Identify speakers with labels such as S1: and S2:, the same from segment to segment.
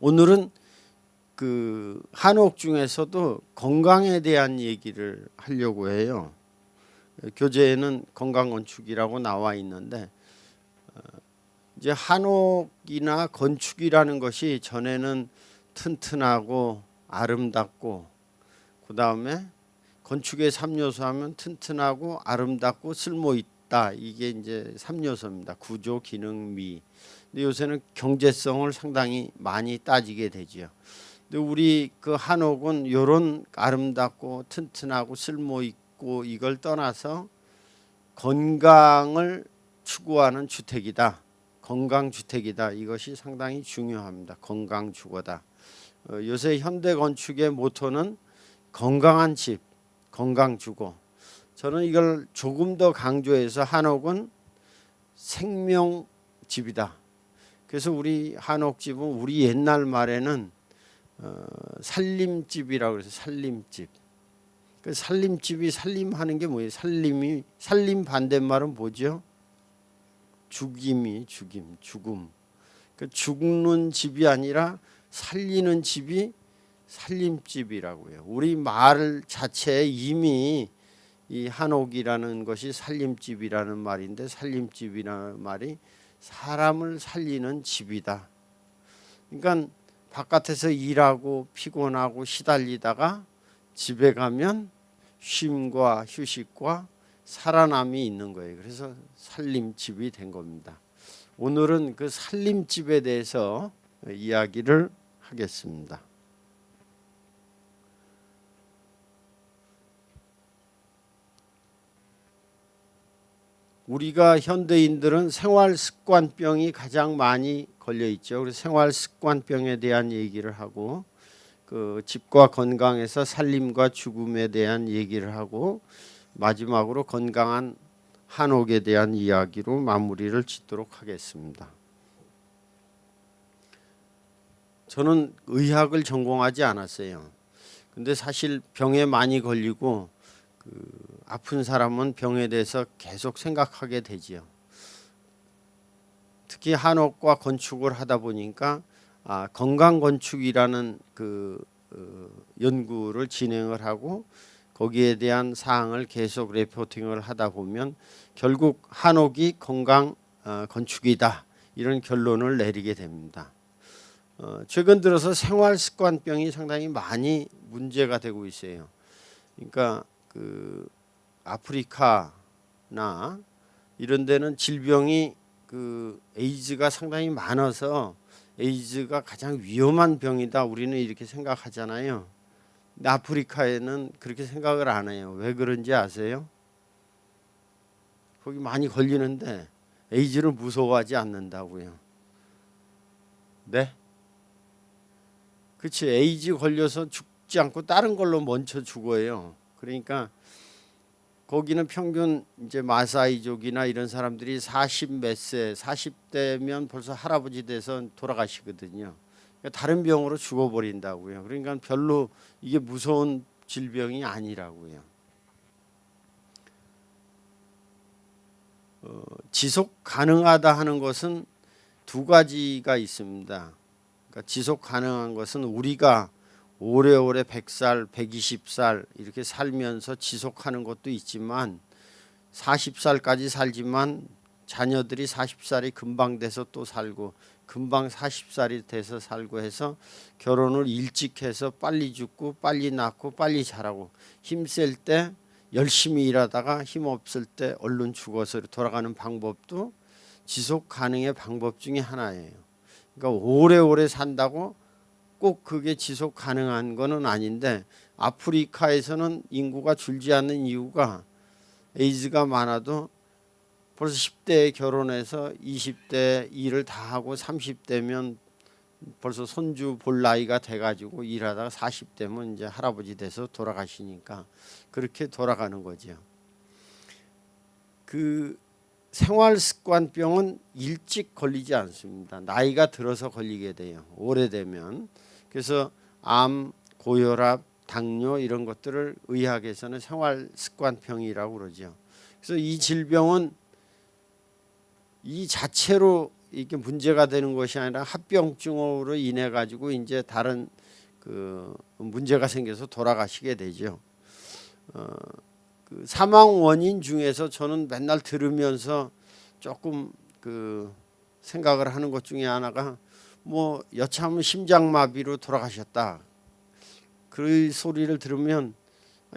S1: 오늘은 그 한옥 중에서도 건강에 대한 얘기를 하려고 해요. 교재에는 건강건축이라고 나와 있는데 이제 한옥이나 건축이라는 것이 전에는 튼튼하고 아름답고 그 다음에 건축의 3요소 하면 튼튼하고 아름답고 쓸모있다. 이게 이제 3요소입니다. 구조, 기능, 미. 근데 요새는 경제성을 상당히 많이 따지게 되죠. 근데 우리 그 한옥은 이런 아름답고 튼튼하고 쓸모있고 이걸 떠나서 건강을 추구하는 주택이다. 건강주택이다. 이것이 상당히 중요합니다. 건강주거다. 요새 현대 건축의 모토는 건강한 집, 건강주거. 저는 이걸 조금 더 강조해서 한옥은 생명집이다. 그래서 우리 한옥집은 우리 옛날 말에는 살림집이라고 해서 살림집. 그 살림집이 살림하는 게 뭐예요? 살림 반대말은 뭐죠? 죽음. 그 죽는 집이 아니라 살리는 집이 살림집이라고요. 우리 말 자체에 이미 이 한옥이라는 것이 살림집이라는 말인데 살림집이라는 말이 사람을 살리는 집이다. 그러니까 바깥에서 일하고 피곤하고 시달리다가 집에 가면 쉼과 휴식과 살아남이 있는 거예요. 그래서 살림집이 된 겁니다. 오늘은 그 살림집에 대해서 이야기를 하겠습니다. 우리가 현대인들은 생활습관병이 가장 많이 걸려 있죠. 그래서 생활습관병에 대한 얘기를 하고 그 집과 건강에서 살림과 죽음에 대한 얘기를 하고 마지막으로 건강한 한옥에 대한 이야기로 마무리를 짓도록 하겠습니다. 저는 의학을 전공하지 않았어요. 근데 사실 병에 많이 걸리고 아픈 사람은 병에 대해서 계속 생각하게 되지요. 특히 한옥과 건축을 하다 보니까 건강건축이라는 그 연구를 진행을 하고 거기에 대한 사항을 계속 레포팅을 하다 보면 결국 한옥이 건강 건축이다 이런 결론을 내리게 됩니다. 최근 들어서 생활습관병이 상당히 많이 문제가 되고 있어요. 그러니까 그 아프리카나 이런 데는 질병이 그 에이즈가 상당히 많아서 에이즈가 가장 위험한 병이다 우리는 이렇게 생각하잖아요. 근데 아프리카에는 그렇게 생각을 안 해요. 왜 그런지 아세요? 거기 많이 걸리는데 에이즈를 무서워하지 않는다고요. 네? 그렇지. 에이즈 걸려서 죽지 않고 다른 걸로 먼저 죽어요. 그러니까 거기는 평균 이제 마사이족이나 이런 사람들이 40 몇 세, 40대면 벌써 할아버지 돼서 돌아가시거든요. 그러니까 다른 병으로 죽어버린다고요. 그러니까 별로 이게 무서운 질병이 아니라고요. 지속 가능하다 하는 것은 두 가지가 있습니다. 그러니까 지속 가능한 것은 우리가 오래오래 100살, 120살 이렇게 살면서 지속하는 것도 있지만 40살까지 살지만 자녀들이 40살이 금방 돼서 또 살고 금방 40살이 돼서 살고 해서 결혼을 일찍 해서 빨리 죽고 빨리 낳고 빨리 자라고 힘셀 때 열심히 일하다가 힘 없을 때 얼른 죽어서 돌아가는 방법도 지속 가능의 방법 중에 하나예요. 그러니까 오래오래 산다고 꼭 그게 지속 가능한 거는 아닌데 아프리카에서는 인구가 줄지 않는 이유가 에이즈가 많아도 벌써 10대에 결혼해서 20대 일을 다 하고 30대면 벌써 손주 볼 나이가 돼가지고 일하다가 40대면 이제 할아버지 돼서 돌아가시니까 그렇게 돌아가는 거죠. 그 생활습관병은 일찍 걸리지 않습니다. 나이가 들어서 걸리게 돼요. 오래되면. 그래서 암, 고혈압, 당뇨 이런 것들을 의학에서는 생활습관병이라고 그러죠. 그래서 이 질병은 이 자체로 이게 문제가 되는 것이 아니라 합병증으로 인해 가지고 이제 다른 그 문제가 생겨서 돌아가시게 되죠. 그 사망 원인 중에서 저는 맨날 들으면서 조금 그 생각을 하는 것 중에 하나가 뭐 여차하면 심장마비로 돌아가셨다. 그 소리를 들으면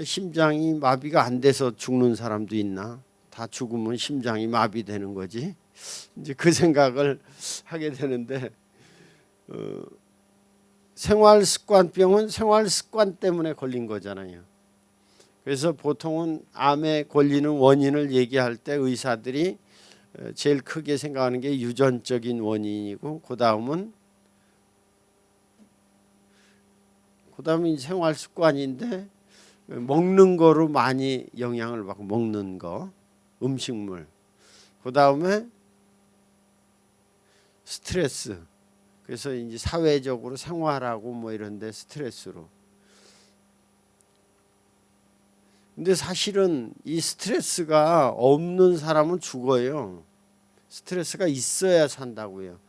S1: 심장이 마비가 안 돼서 죽는 사람도 있나? 다 죽으면 심장이 마비되는 거지. 이제 그 생각을 하게 되는데 생활습관병은 생활습관 때문에 걸린 거잖아요. 그래서 보통은 암에 걸리는 원인을 얘기할 때 의사들이 제일 크게 생각하는 게 유전적인 원인이고 그다음은 생활습관인데 먹는 거로 많이 영향을 받고 먹는 거 음식물 그다음에 스트레스 그래서 이제 사회적으로 생활하고 뭐 이런데 스트레스로 근데 사실은 이 스트레스가 없는 사람은 죽어요. 스트레스가 있어야 산다고요.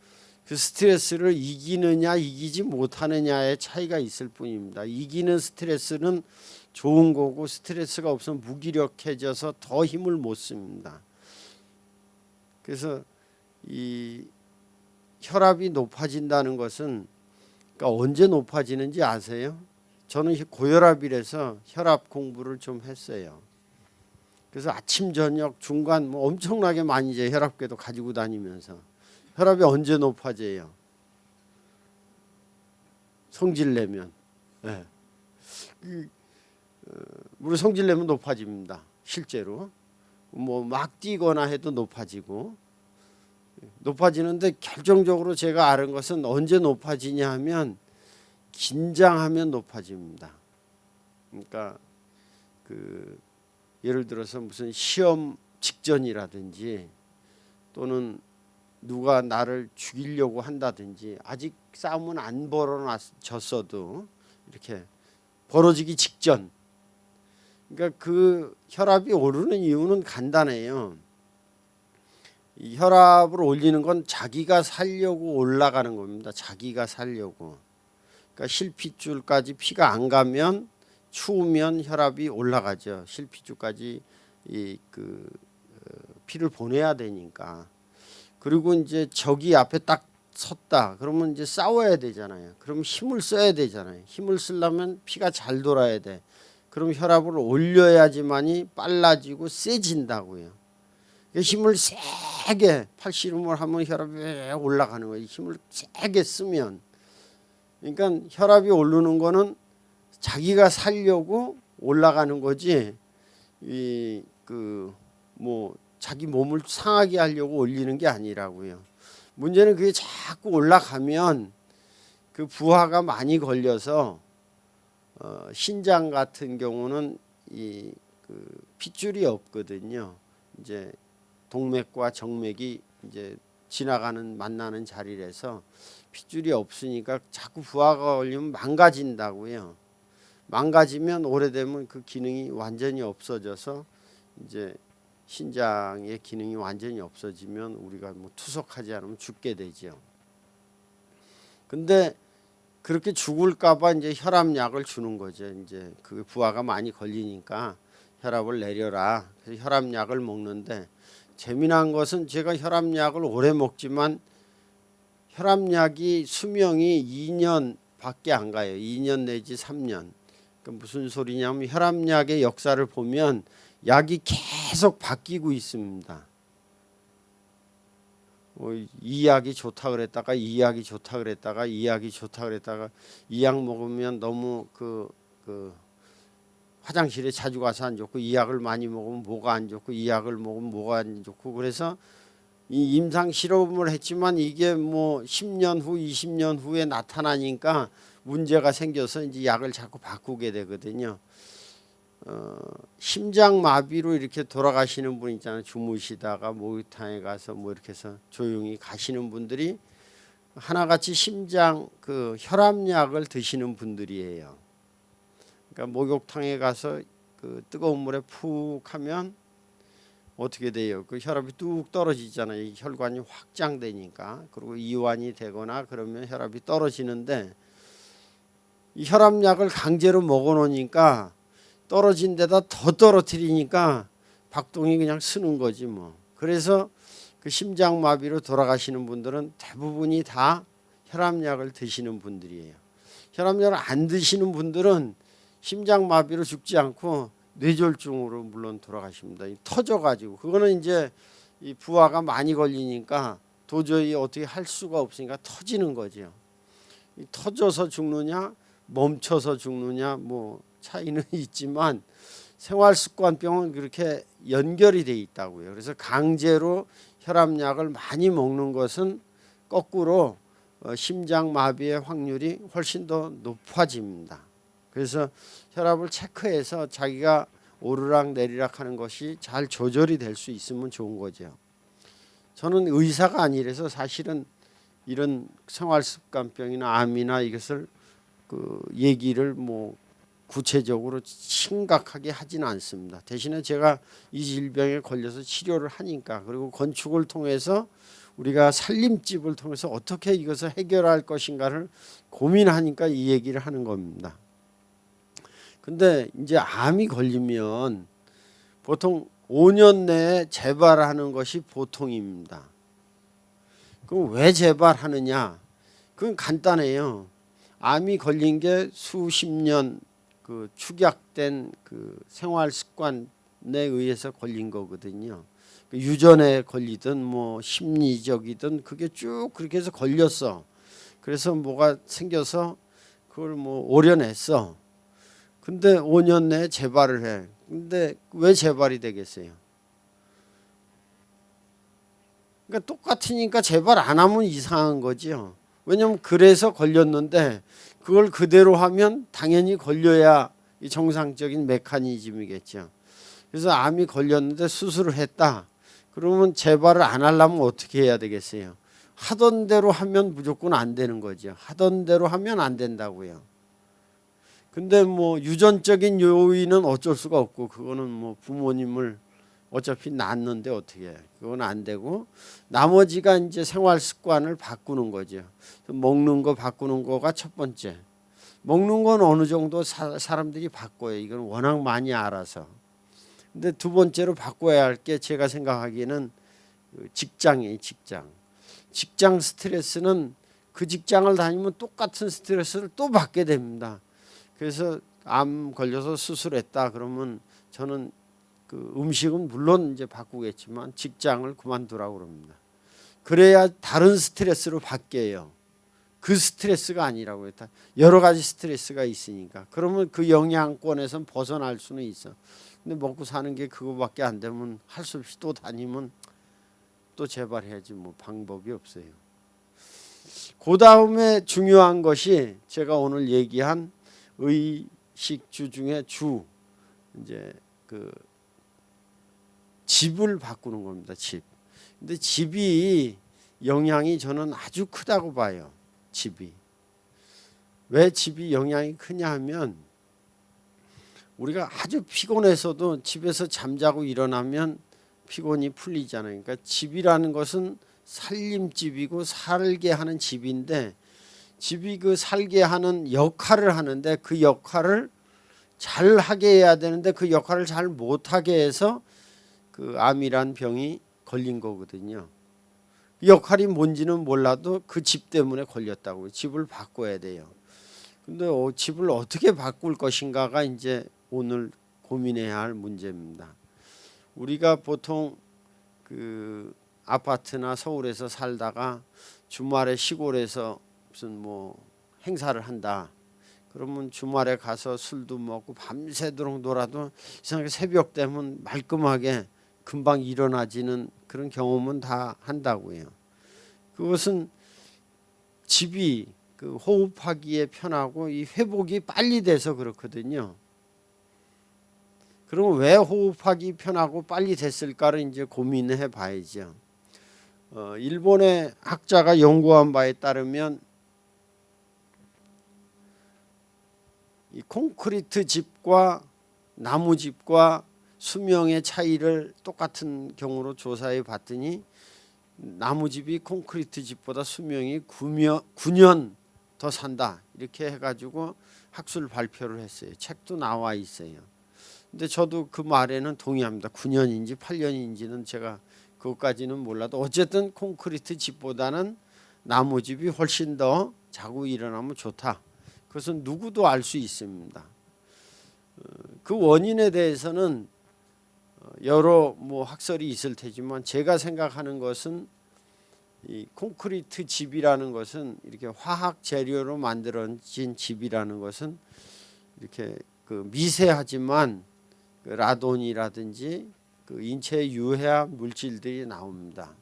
S1: 그 스트레스를 이기느냐 이기지 못하느냐의 차이가 있을 뿐입니다. 이기는 스트레스는 좋은 거고 스트레스가 없으면 무기력해져서 더 힘을 못 씁니다. 그래서 이 혈압이 높아진다는 것은 그러니까 언제 높아지는지 아세요? 저는 고혈압이라서 혈압 공부를 좀 했어요. 그래서 아침 저녁 중간 뭐 엄청나게 많이 이제 혈압계도 가지고 다니면서 혈압이 언제 높아져요? 성질 내면. 네. 우리 성질 내면 높아집니다. 실제로 뭐 막 뛰거나 해도 높아지는데 결정적으로 제가 아는 것은 언제 높아지냐 하면 긴장하면 높아집니다. 그러니까 그 예를 들어서 무슨 시험 직전이라든지 또는 누가 나를 죽이려고 한다든지 아직 싸움은 안 벌어졌어도 이렇게 벌어지기 직전 그러니까 그 혈압이 오르는 이유는 간단해요. 이 혈압을 올리는 건 자기가 살려고 올라가는 겁니다. 자기가 살려고. 그러니까 실핏줄까지 피가 안 가면 추우면 혈압이 올라가죠. 실핏줄까지 피를 보내야 되니까. 그리고 이제 적이 앞에 딱 섰다. 그러면 이제 싸워야 되잖아요. 그럼 힘을 써야 되잖아요. 힘을 쓰려면 피가 잘 돌아야 돼. 그럼 혈압을 올려야지만이 빨라지고 세진다고요. 힘을 세게 팔씨름을 하면 혈압이 올라가는 거예요. 힘을 세게 쓰면. 그러니까 혈압이 오르는 거는 자기가 살려고 올라가는 거지. 뭐 자기 몸을 상하게 하려고 올리는 게 아니라고요. 문제는 그게 자꾸 올라가면 그 부하가 많이 걸려서 신장 같은 경우는 핏줄이 없거든요. 이제 동맥과 정맥이 이제 만나는 자리라서 핏줄이 없으니까 자꾸 부하가 걸리면 망가진다고요. 망가지면 오래되면 그 기능이 완전히 없어져서 이제 신장의 기능이 완전히 없어지면 우리가 뭐 투석하지 않으면 죽게 되죠. 근데 그렇게 죽을까봐 이제 혈압약을 주는 거죠. 이제 그 부하가 많이 걸리니까 혈압을 내려라. 그래서 혈압약을 먹는데 재미난 것은 제가 혈압약을 오래 먹지만 혈압약이 수명이 2년밖에 안 가요. 2년 내지 3년. 그러니까 무슨 소리냐면 혈압약의 역사를 보면 약이 계속 바뀌고 있습니다. 이 약이 좋다 그랬다가 이 약이 좋다 그랬다가 이 약이 좋다 그랬다가 이 약 먹으면 너무 화장실에 자주 가서 안 좋고 이 약을 많이 먹으면 뭐가 안 좋고 이 약을 먹으면 뭐가 안 좋고 그래서 이 임상 실험을 했지만 이게 뭐 10년 후 20년 후에 나타나니까 문제가 생겨서 이제 약을 자꾸 바꾸게 되거든요. 심장마비로 이렇게 돌아가시는 분 있잖아요. 주무시다가 목욕탕에 가서 뭐 이렇게 해서 조용히 가시는 분들이 하나같이 심장 혈압약을 드시는 분들이에요. 그러니까 목욕탕에 가서 뜨거운 물에 푹 하면 어떻게 돼요? 그 혈압이 뚝 떨어지잖아요. 이 혈관이 확장되니까. 그리고 이완이 되거나 그러면 혈압이 떨어지는데 이 혈압약을 강제로 먹어놓으니까 떨어진 데다 더 떨어뜨리니까 박동이 그냥 쓰는 거지 뭐. 그래서 그 심장마비로 돌아가시는 분들은 대부분이 다 혈압약을 드시는 분들이에요. 혈압약을 안 드시는 분들은 심장마비로 죽지 않고 뇌졸중으로 물론 돌아가십니다. 터져가지고 그거는 이제 이 부하가 많이 걸리니까 도저히 어떻게 할 수가 없으니까 터지는 거죠. 터져서 죽느냐 멈춰서 죽느냐 뭐 차이는 있지만 생활습관병은 그렇게 연결이 돼 있다고요. 그래서 강제로 혈압약을 많이 먹는 것은 거꾸로 심장마비의 확률이 훨씬 더 높아집니다. 그래서 혈압을 체크해서 자기가 오르락 내리락 하는 것이 잘 조절이 될 수 있으면 좋은 거죠. 저는 의사가 아니라서 사실은 이런 생활습관병이나 암이나 이것을 그 얘기를 뭐 구체적으로 심각하게 하지는 않습니다. 대신에 제가 이 질병에 걸려서 치료를 하니까 그리고 건축을 통해서 우리가 살림집을 통해서 어떻게 이것을 해결할 것인가를 고민하니까 이 얘기를 하는 겁니다. 근데 이제 암이 걸리면 보통 5년 내에 재발하는 것이 보통입니다. 그럼 왜 재발하느냐? 그건 간단해요. 암이 걸린 게 수십 년 그 축약된 그 생활 습관에 의해서 걸린 거거든요. 유전에 걸리든 뭐 심리적이든 그게 쭉 그렇게 해서 걸렸어. 그래서 뭐가 생겨서 그걸 뭐 오려냈어. 근데 5년 내에 재발을 해. 근데 왜 재발이 되겠어요? 그러니까 똑같으니까 재발 안 하면 이상한 거지요. 왜냐하면 그래서 걸렸는데 그걸 그대로 하면 당연히 걸려야 이 정상적인 메커니즘이겠죠. 그래서 암이 걸렸는데 수술을 했다. 그러면 재발을 안 하려면 어떻게 해야 되겠어요? 하던 대로 하면 무조건 안 되는 거죠. 하던 대로 하면 안 된다고요. 근데 뭐 유전적인 요인은 어쩔 수가 없고 그거는 뭐 부모님을 어차피 낳았는데 어떻게 해. 그건 안 되고 나머지가 이제 생활 습관을 바꾸는 거죠. 먹는 거 바꾸는 거가 첫 번째. 먹는 건 어느 정도 사람들이 바꿔요. 이건 워낙 많이 알아서. 근데 두 번째로 바꿔야 할 게 제가 생각하기에는 직장이에요. 직장 스트레스는 그 직장을 다니면 똑같은 스트레스를 또 받게 됩니다. 그래서 암 걸려서 수술했다 그러면 저는 그 음식은 물론 이제 바꾸겠지만 직장을 그만두라고 그럽니다. 그래야 다른 스트레스로 바뀌어요. 그 스트레스가 아니라고요. 여러 가지 스트레스가 있으니까. 그러면 그 영향권에선 벗어날 수는 있어. 근데 먹고 사는 게 그거밖에 안 되면 할 수 없이 또 다니면 또 재발해야지 뭐 방법이 없어요. 그 다음에 중요한 것이 제가 오늘 얘기한 의식주 중에 주 이제 그 집을 바꾸는 겁니다. 집. 근데 집이 영향이 저는 아주 크다고 봐요. 집이. 왜 집이 영향이 크냐 하면 우리가 아주 피곤해서도 집에서 잠자고 일어나면 피곤이 풀리잖아요. 그러니까 집이라는 것은 살림집이고 살게 하는 집인데 집이 그 살게 하는 역할을 하는데 그 역할을 잘 하게 해야 되는데 그 역할을 잘 못하게 해서 그 암이란 병이 걸린 거거든요. 역할이 뭔지는 몰라도 그 집 때문에 걸렸다고. 집을 바꿔야 돼요. 근데 집을 어떻게 바꿀 것인가가 이제 오늘 고민해야 할 문제입니다. 우리가 보통 그 아파트나 서울에서 살다가 주말에 시골에서 무슨 뭐 행사를 한다. 그러면 주말에 가서 술도 먹고 밤새도록 놀아도 이상하게 새벽 되면 말끔하게 금방 일어나지는 그런 경험은 다 한다고요. 그것은 집이 그 호흡하기에 편하고 이 회복이 빨리 돼서 그렇거든요. 그럼 왜 호흡하기 편하고 빨리 됐을까를 이제 고민해 봐야죠. 일본의 학자가 연구한 바에 따르면 이 콘크리트 집과 나무 집과 수명의 차이를 똑같은 경우로 조사해 봤더니 나무집이 콘크리트 집보다 수명이 9년 더 산다 이렇게 해가지고 학술 발표를 했어요. 책도 나와 있어요. 근데 저도 그 말에는 동의합니다. 9년인지 8년인지는 제가 그것까지는 몰라도 어쨌든 콘크리트 집보다는 나무집이 훨씬 더 자고 일어나면 좋다. 그것은 누구도 알 수 있습니다. 그 원인에 대해서는 여러 학설이 있을 테지만 제가 생각하는 것은 이 콘크리트 집이라는 것은 이렇게 화학 재료로 만들어진 집이라는 것은 이렇게 그 미세하지만 그 라돈이라든지 그 인체에 유해한 물질들이 나옵니다.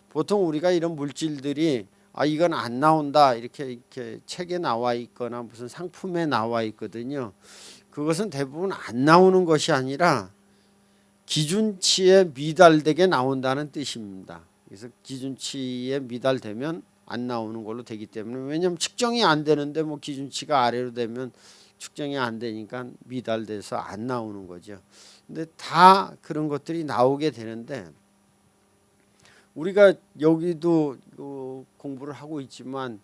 S1: 보통 우리가 이런 물질들이 이건 안 나온다 이렇게 책에 나와 있거나 무슨 상품에 나와 있거든요. 그것은 대부분 안 나오는 것이 아니라 기준치에 미달되게 나온다는 뜻입니다. 그래서 기준치에 미달되면 안 나오는 걸로 되기 때문에 왜냐하면 측정이 안 되는데 기준치가 아래로 되면 측정이 안 되니까 미달돼서 안 나오는 거죠. 근데 다 그런 것들이 나오게 되는데 우리가 여기도 공부를 하고 있지만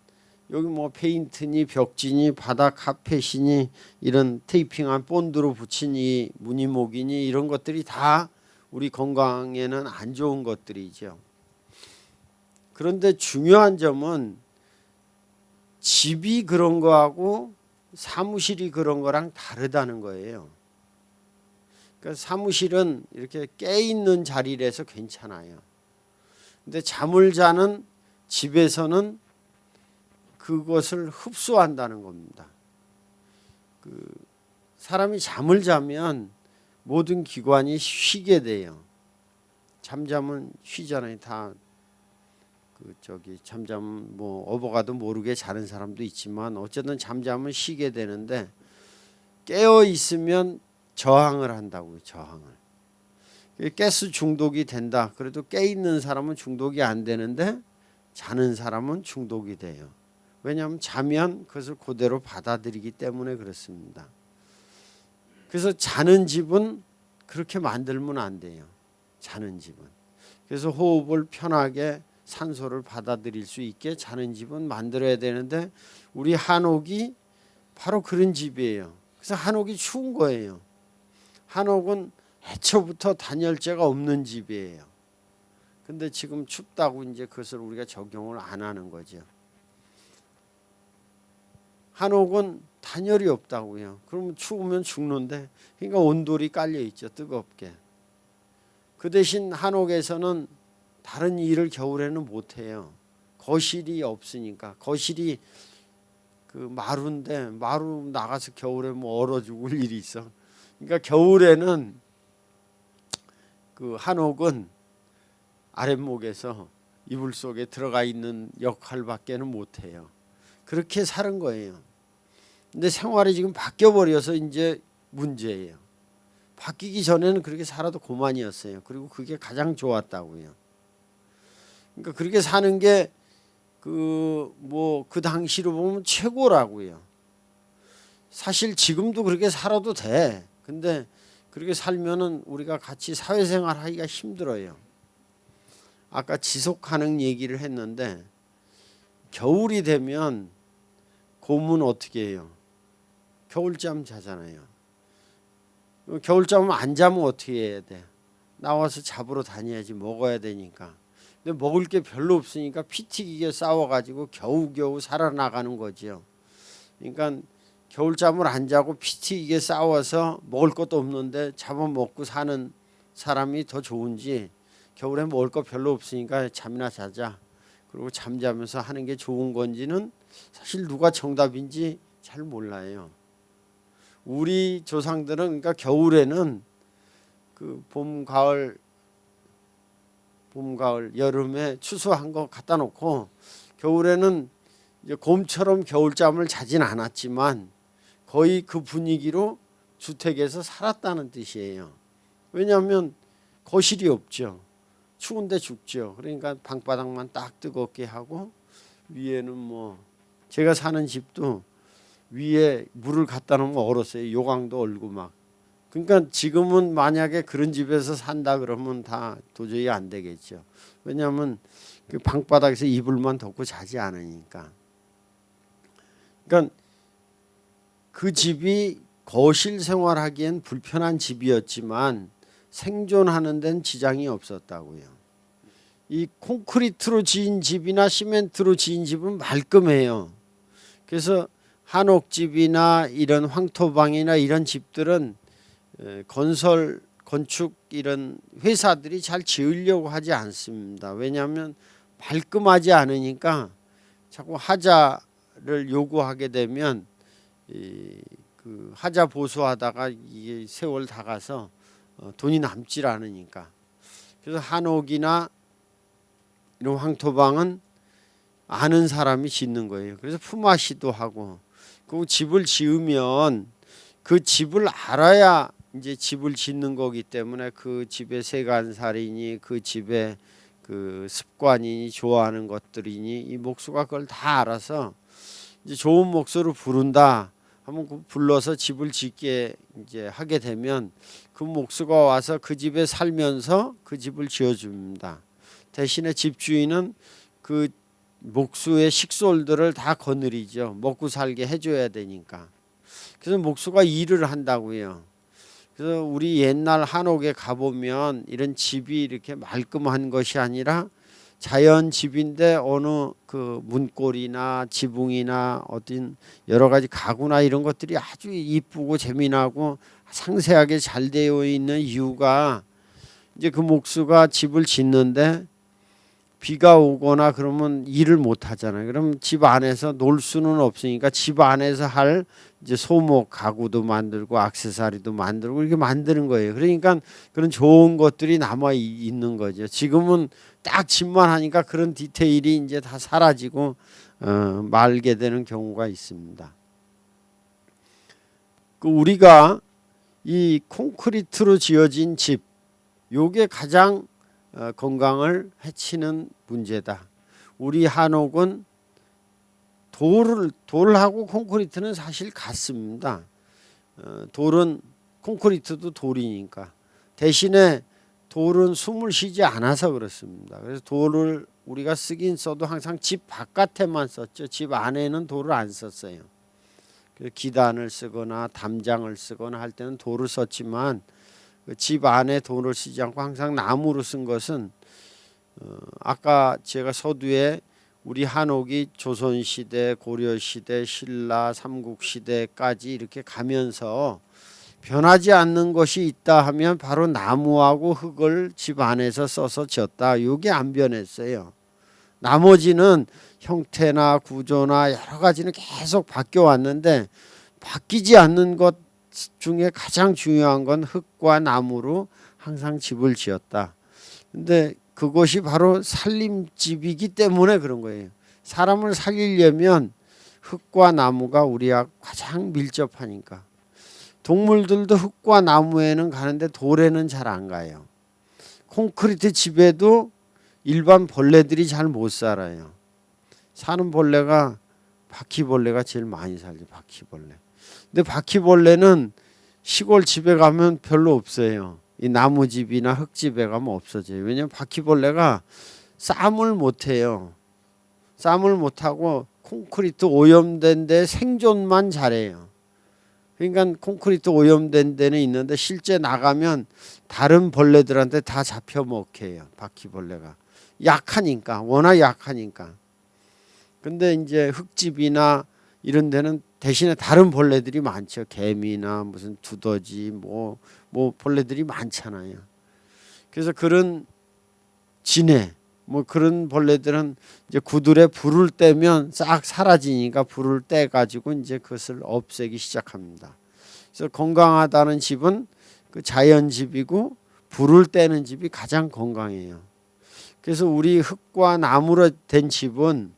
S1: 여기 페인트니 벽지니 바닥 카펫이니 이런 테이핑한 본드로 붙인 이 무늬목이니 이런 것들이 다 우리 건강에는 안 좋은 것들이죠. 그런데 중요한 점은 집이 그런 거하고 사무실이 그런 거랑 다르다는 거예요. 그러니까 사무실은 이렇게 깨있는 자리라서 괜찮아요. 근데 잠을 자는 집에서는 그것을 흡수한다는 겁니다. 사람이 잠을 자면 모든 기관이 쉬게 돼요. 잠자면 쉬잖아요. 다 잠자면 어버가도 모르게 자는 사람도 있지만 어쨌든 잠자면 쉬게 되는데 깨어 있으면 저항을 한다고요. 저항을. 가스 중독이 된다. 그래도 깨 있는 사람은 중독이 안 되는데 자는 사람은 중독이 돼요. 왜냐하면 자면 그것을 그대로 받아들이기 때문에 그렇습니다. 그래서 자는 집은 그렇게 만들면 안 돼요. 자는 집은. 그래서 호흡을 편하게 산소를 받아들일 수 있게 자는 집은 만들어야 되는데 우리 한옥이 바로 그런 집이에요. 그래서 한옥이 추운 거예요. 한옥은 애초부터 단열재가 없는 집이에요. 근데 지금 춥다고 이제 그것을 우리가 적용을 안 하는 거죠. 한옥은 단열이 없다고요. 그러면 추우면 죽는데 그러니까 온돌이 깔려 있죠. 뜨겁게. 그 대신 한옥에서는 다른 일을 겨울에는 못해요. 거실이 없으니까. 거실이 마루인데 마루 나가서 겨울에 얼어 죽을 일이 있어. 그러니까 겨울에는 한옥은 아랫목에서 이불 속에 들어가 있는 역할밖에는 못해요. 그렇게 사는 거예요. 근데 생활이 지금 바뀌어버려서 이제 문제예요. 바뀌기 전에는 그렇게 살아도 고만이었어요. 그리고 그게 가장 좋았다고요. 그러니까 그렇게 사는 게 그 당시로 보면 최고라고요. 사실 지금도 그렇게 살아도 돼. 근데 그렇게 살면은 우리가 같이 사회생활 하기가 힘들어요. 아까 지속 가능 얘기를 했는데 겨울이 되면 곰은 어떻게 해요? 겨울잠 자잖아요. 겨울잠은 안 자면 어떻게 해야 돼? 나와서 잡으러 다녀야지. 먹어야 되니까. 근데 먹을 게 별로 없으니까 피 튀기게 싸워가지고 겨우겨우 살아나가는 거죠. 그러니까 겨울잠을 안 자고 피 튀기게 싸워서 먹을 것도 없는데 잡아먹고 사는 사람이 더 좋은지 겨울에 먹을 거 별로 없으니까 잠이나 자자. 그리고 잠자면서 하는 게 좋은 건지는 사실 누가 정답인지 잘 몰라요. 우리 조상들은 그러니까 겨울에는 봄, 가을, 여름에 추수한 거 갖다 놓고 겨울에는 이제 곰처럼 겨울잠을 자진 않았지만 거의 그 분위기로 주택에서 살았다는 뜻이에요. 왜냐하면 거실이 없죠. 추운데 죽죠. 그러니까 방바닥만 딱 뜨겁게 하고 위에는 제가 사는 집도 위에 물을 갖다 놓으면 얼었어요. 요강도 얼고 막 그러니까 지금은 만약에 그런 집에서 산다 그러면 다 도저히 안 되겠죠. 왜냐하면 그 방바닥에서 이불만 덮고 자지 않으니까. 그러니까 그 집이 거실 생활하기엔 불편한 집이었지만 생존하는 데는 지장이 없었다고요. 이 콘크리트로 지은 집이나 시멘트로 지은 집은 말끔해요. 그래서 한옥집이나 이런 황토방이나 이런 집들은 건축 이런 회사들이 잘 지으려고 하지 않습니다. 왜냐하면 말끔하지 않으니까 자꾸 하자를 요구하게 되면 그 하자 보수하다가 이게 세월 다 가서 돈이 남질 않으니까. 그래서 한옥이나 이런 황토방은 아는 사람이 짓는 거예요. 그래서 품앗이도 하고, 그 집을 지으면 그 집을 알아야 이제 집을 짓는 거기 때문에 그 집의 세간살이니 그 집의 그 습관이니 좋아하는 것들이니 이 목수가 그걸 다 알아서 이제 좋은 목수를 부른다 하면 불러서 집을 짓게 이제 하게 되면 그 목수가 와서 그 집에 살면서 그 집을 지어줍니다. 대신에 집주인은 그 목수의 식솔들을 다 거느리죠. 먹고 살게 해줘야 되니까. 그래서 목수가 일을 한다고요. 그래서 우리 옛날 한옥에 가보면 이런 집이 이렇게 말끔한 것이 아니라 자연 집인데 어느 그 문골이나 지붕이나 어떤 여러 가지 가구나 이런 것들이 아주 이쁘고 재미나고 상세하게 잘 되어 있는 이유가 이제 그 목수가 집을 짓는데 비가 오거나 그러면 일을 못 하잖아요. 그럼 집 안에서 놀 수는 없으니까 집 안에서 할 이제 소목 가구도 만들고 액세서리도 만들고 이렇게 만드는 거예요. 그러니까 그런 좋은 것들이 남아 있는 거죠. 지금은 딱 집만 하니까 그런 디테일이 이제 다 사라지고 말게 되는 경우가 있습니다. 그 우리가 이 콘크리트로 지어진 집, 요게 가장 건강을 해치는 문제다. 우리 한옥은 돌하고 콘크리트는 사실 같습니다. 돌은 콘크리트도 돌이니까. 대신에 돌은 숨을 쉬지 않아서 그렇습니다. 그래서 돌을 우리가 쓰긴 써도 항상 집 바깥에만 썼죠. 집 안에는 돌을 안 썼어요. 그래서 기단을 쓰거나 담장을 쓰거나 할 때는 돌을 썼지만 집 안에 돌을 쓰지 않고 항상 나무로 쓴 것은 아까 제가 서두에 우리 한옥이 조선시대, 고려시대, 신라, 삼국시대까지 이렇게 가면서 변하지 않는 것이 있다 하면 바로 나무하고 흙을 집 안에서 써서 지었다. 이게 안 변했어요. 나머지는 형태나 구조나 여러 가지는 계속 바뀌어 왔는데 바뀌지 않는 것 중에 가장 중요한 건 흙과 나무로 항상 집을 지었다. 근데 그것이 바로 살림집이기 때문에 그런 거예요. 사람을 살리려면 흙과 나무가 우리와 가장 밀접하니까. 동물들도 흙과 나무에는 가는데 돌에는 잘 안 가요. 콘크리트 집에도 일반 벌레들이 잘 못 살아요. 사는 벌레가 바퀴벌레가 제일 많이 살죠. 바퀴벌레. 근데 바퀴벌레는 시골 집에 가면 별로 없어요. 이 나무집이나 흙집에 가면 없어져요. 왜냐하면 바퀴벌레가 쌈을 못해요. 쌈을 못하고 콘크리트 오염된 데 생존만 잘해요. 그러니까 콘크리트 오염된 데는 있는데 실제 나가면 다른 벌레들한테 다 잡혀먹혀요. 바퀴벌레가. 약하니까, 워낙 약하니까. 근데 이제 흙집이나 이런 데는 대신에 다른 벌레들이 많죠. 개미나 무슨 두더지 뭐 벌레들이 많잖아요. 그래서 그런 진해 뭐 그런 벌레들은 이제 구들에 불을 떼면 싹 사라지니까 불을 떼 가지고 이제 그것을 없애기 시작합니다. 그래서 건강하다는 집은 그 자연 집이고 불을 떼는 집이 가장 건강해요. 그래서 우리 흙과 나무로 된 집은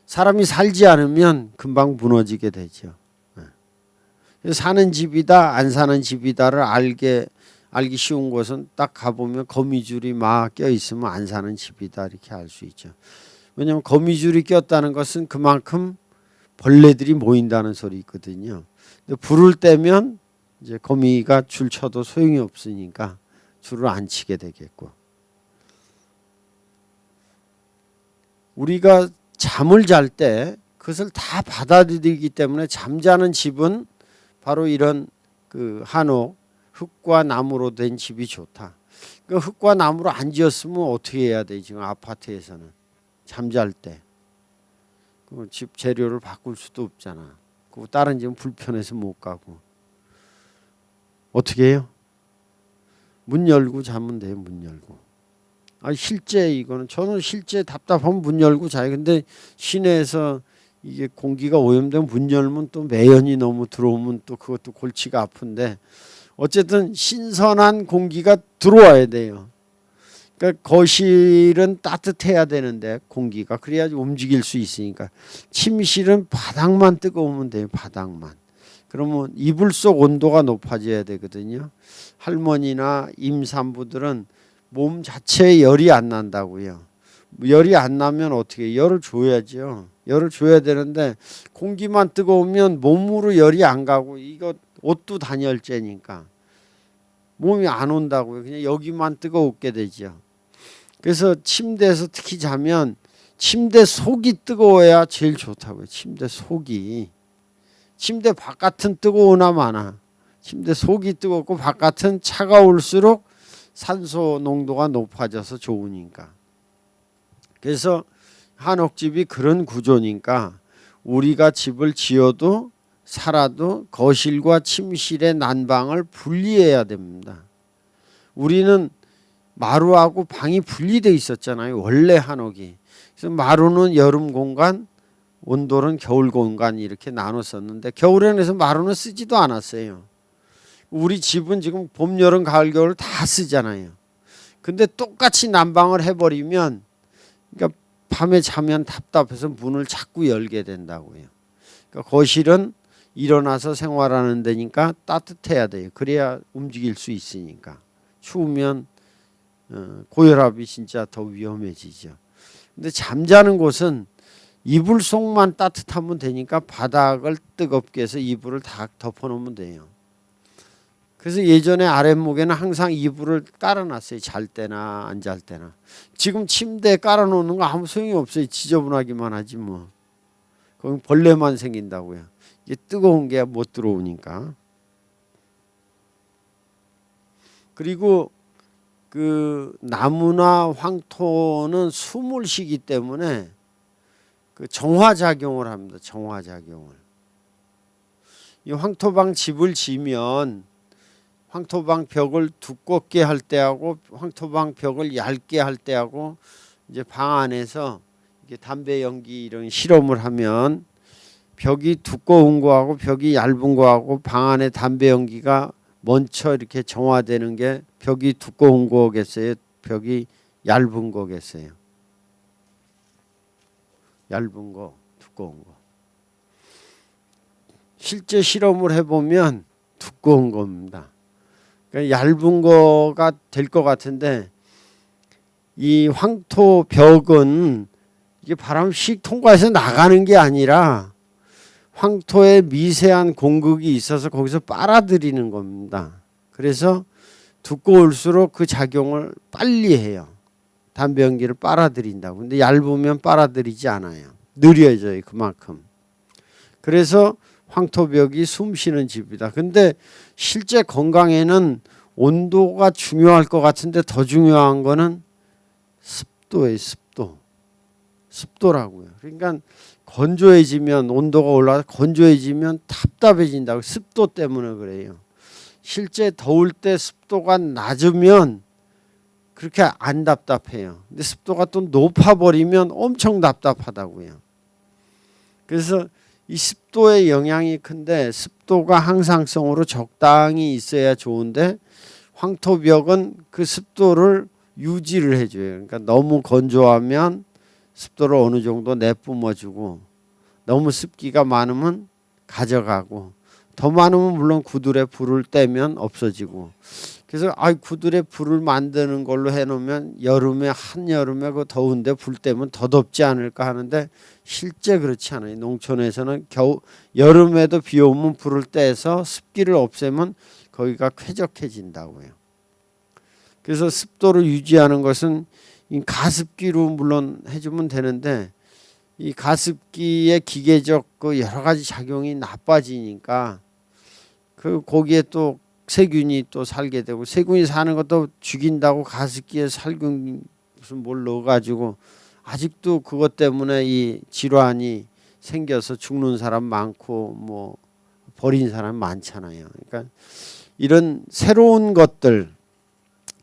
S1: 사람이 살지 않으면 금방 무너지게 되죠. 사는 집이다 안 사는 집이다를 알기 쉬운 것은 딱 가보면 거미줄이 막 껴있으면 안 사는 집이다 이렇게 알 수 있죠. 왜냐하면 거미줄이 꼈다는 것은 그만큼 벌레들이 모인다는 소리 있거든요. 근데 불을 떼면 이제 거미가 줄 쳐도 소용이 없으니까 줄을 안 치게 되겠고, 우리가 잠을 잘 때 그것을 다 받아들이기 때문에 잠자는 집은 바로 이런 그 한옥, 흙과 나무로 된 집이 좋다. 그 흙과 나무로 안 지었으면 어떻게 해야 돼? 지금 아파트에서는 잠잘 때 집 재료를 바꿀 수도 없잖아. 그 다른 집은 불편해서 못 가고 어떻게 해요? 문 열고 자면 돼요. 문 열고. 아, 실제 이거는 저는 실제 답답하면 문 열고 자요. 근데 시내에서 이게 공기가 오염되면 문 열면 또 매연이 너무 들어오면 또 그것도 골치가 아픈데, 어쨌든 신선한 공기가 들어와야 돼요. 그러니까 거실은 따뜻해야 되는데 공기가, 그래야지 움직일 수 있으니까. 침실은 바닥만 뜨거우면 돼요. 바닥만. 그러면 이불 속 온도가 높아져야 되거든요. 할머니나 임산부들은 몸 자체에 열이 안 난다고요. 열이 안 나면 어떻게 해요? 열을 줘야죠. 열을 줘야 되는데 공기만 뜨거우면 몸으로 열이 안 가고, 이거 옷도 단열재니까 몸이 안 온다고요. 그냥 여기만 뜨거웠게 되죠. 그래서 침대에서 특히 자면 침대 속이 뜨거워야 제일 좋다고요. 침대 속이. 침대 바깥은 뜨거우나 마나 침대 속이 뜨겁고 바깥은 차가울수록 산소 농도가 높아져서 좋으니까. 그래서 한옥집이 그런 구조니까 우리가 집을 지어도 살아도 거실과 침실의 난방을 분리해야 됩니다. 우리는 마루하고 방이 분리되어 있었잖아요. 원래 한옥이. 그래서 마루는 여름 공간, 온돌은 겨울 공간 이렇게 나눴었는데 겨울에는 마루는 쓰지도 않았어요. 우리 집은 지금 봄, 여름, 가을, 겨울 다 쓰잖아요. 근데 똑같이 난방을 해버리면, 그러니까 밤에 자면 답답해서 문을 자꾸 열게 된다고요. 그러니까 거실은 일어나서 생활하는 데니까 따뜻해야 돼요. 그래야 움직일 수 있으니까. 추우면 고혈압이 진짜 더 위험해지죠. 근데 잠자는 곳은 이불 속만 따뜻하면 되니까 바닥을 뜨겁게 해서 이불을 다 덮어놓으면 돼요. 그래서 예전에 아랫목에는 항상 이불을 깔아놨어요. 잘 때나 안 잘 때나. 지금 침대에 깔아놓는 거 아무 소용이 없어요. 지저분하기만 하지 뭐. 거기 벌레만 생긴다고요. 이게 뜨거운 게 못 들어오니까. 그리고 그 나무나 황토는 숨을 쉬기 때문에 그 정화작용을 합니다. 정화작용을. 이 황토방 집을 지면 황토방 벽을 두껍게 할 때하고 황토방 벽을 얇게 할 때하고, 이제 방 안에서 이게 담배 연기 이런 실험을 하면 벽이 두꺼운 거하고 벽이 얇은 거하고 방 안에 담배 연기가 먼저 이렇게 정화되는 게 벽이 두꺼운 거겠어요? 벽이 얇은 거겠어요? 얇은 거, 두꺼운 거. 실제 실험을 해보면 두꺼운 겁니다. 그러니까 얇은 거가 될 것 같은데, 이 황토 벽은 이게 바람 씩 통과해서 나가는 게 아니라 황토에 미세한 공극이 있어서 거기서 빨아들이는 겁니다. 그래서 두꺼울수록 그 작용을 빨리 해요. 담배 연기를 빨아들인다고. 근데 얇으면 빨아들이지 않아요. 느려져요. 그만큼. 그래서 황토벽이 숨쉬는 집이다. 근데 실제 건강에는 온도가 중요할 것 같은데 더 중요한 거는 습도예요. 습도. 습도라고요. 그러니까 건조해지면 온도가 올라가서 건조해지면 답답해진다고. 습도 때문에 그래요. 실제 더울 때 습도가 낮으면 그렇게 안 답답해요. 근데 습도가 또 높아버리면 엄청 답답하다고요. 그래서 이 습도의 영향이 큰데, 습도가 항상성으로 적당히 있어야 좋은데 황토벽은 그 습도를 유지를 해줘요. 그러니까 너무 건조하면 습도를 어느 정도 내뿜어주고, 너무 습기가 많으면 가져가고, 더 많으면 물론 구들에 불을 떼면 없어지고, 그래서 구들에 불을 만드는 걸로 해놓으면 여름에 한여름에 그 더운데 불 때면 더 덥지 않을까 하는데 실제 그렇지 않아요. 농촌에서는 여름에도 비 오면 불을 떼서 습기를 없애면 거기가 쾌적해진다고요. 그래서 습도를 유지하는 것은 이 가습기로 물론 해주면 되는데 이 가습기의 기계적 그 여러 가지 작용이 나빠지니까 그 거기에 또 세균이 또 살게 되고 세균이 사는 것도 죽인다고 가습기에 살균 무슨 뭘 넣어가지고 아직도 그것 때문에 이 질환이 생겨서 죽는 사람 많고 뭐 버린 사람 많잖아요. 그러니까 이런 새로운 것들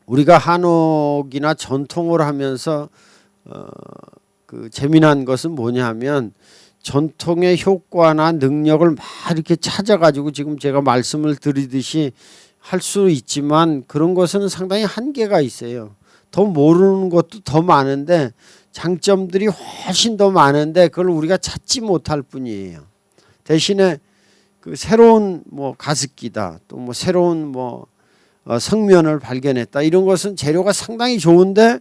S1: 우리가 한옥이나 전통을 하면서 그 재미난 것은 뭐냐면 전통의 효과나 능력을 막 이렇게 찾아가지고 지금 제가 말씀을 드리듯이 할 수 있지만 그런 것은 상당히 한계가 있어요. 더 모르는 것도 더 많은데 장점들이 훨씬 더 많은데 그걸 우리가 찾지 못할 뿐이에요. 대신에 그 새로운 뭐 가습기다 또 뭐 새로운 뭐 성면을 발견했다 이런 것은 재료가 상당히 좋은데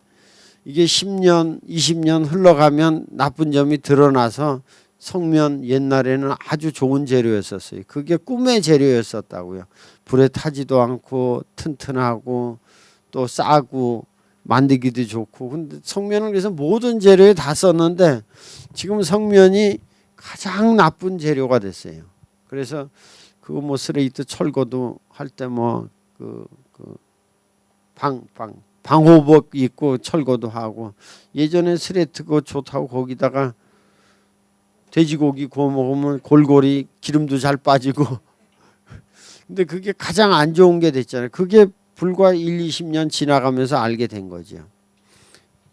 S1: 이게 10년 20년 흘러가면 나쁜 점이 드러나서 성면 옛날에는 아주 좋은 재료였었어요. 그게 꿈의 재료였었다고요. 불에 타지도 않고 튼튼하고 또 싸고 만들기도 좋고 근데 성면을 그래서 모든 재료에 다 썼는데 지금 성면이 가장 나쁜 재료가 됐어요. 그래서 그거 뭐 스레이트 철거도 할 때 뭐 방호복 입고 철거도 하고 예전에 스레이트 그거 좋다고 거기다가 돼지고기 구워 먹으면 골고리 기름도 잘 빠지고 근데 그게 가장 안 좋은 게 됐잖아요. 그게 불과 1, 20년 지나가면서 알게 된 거죠.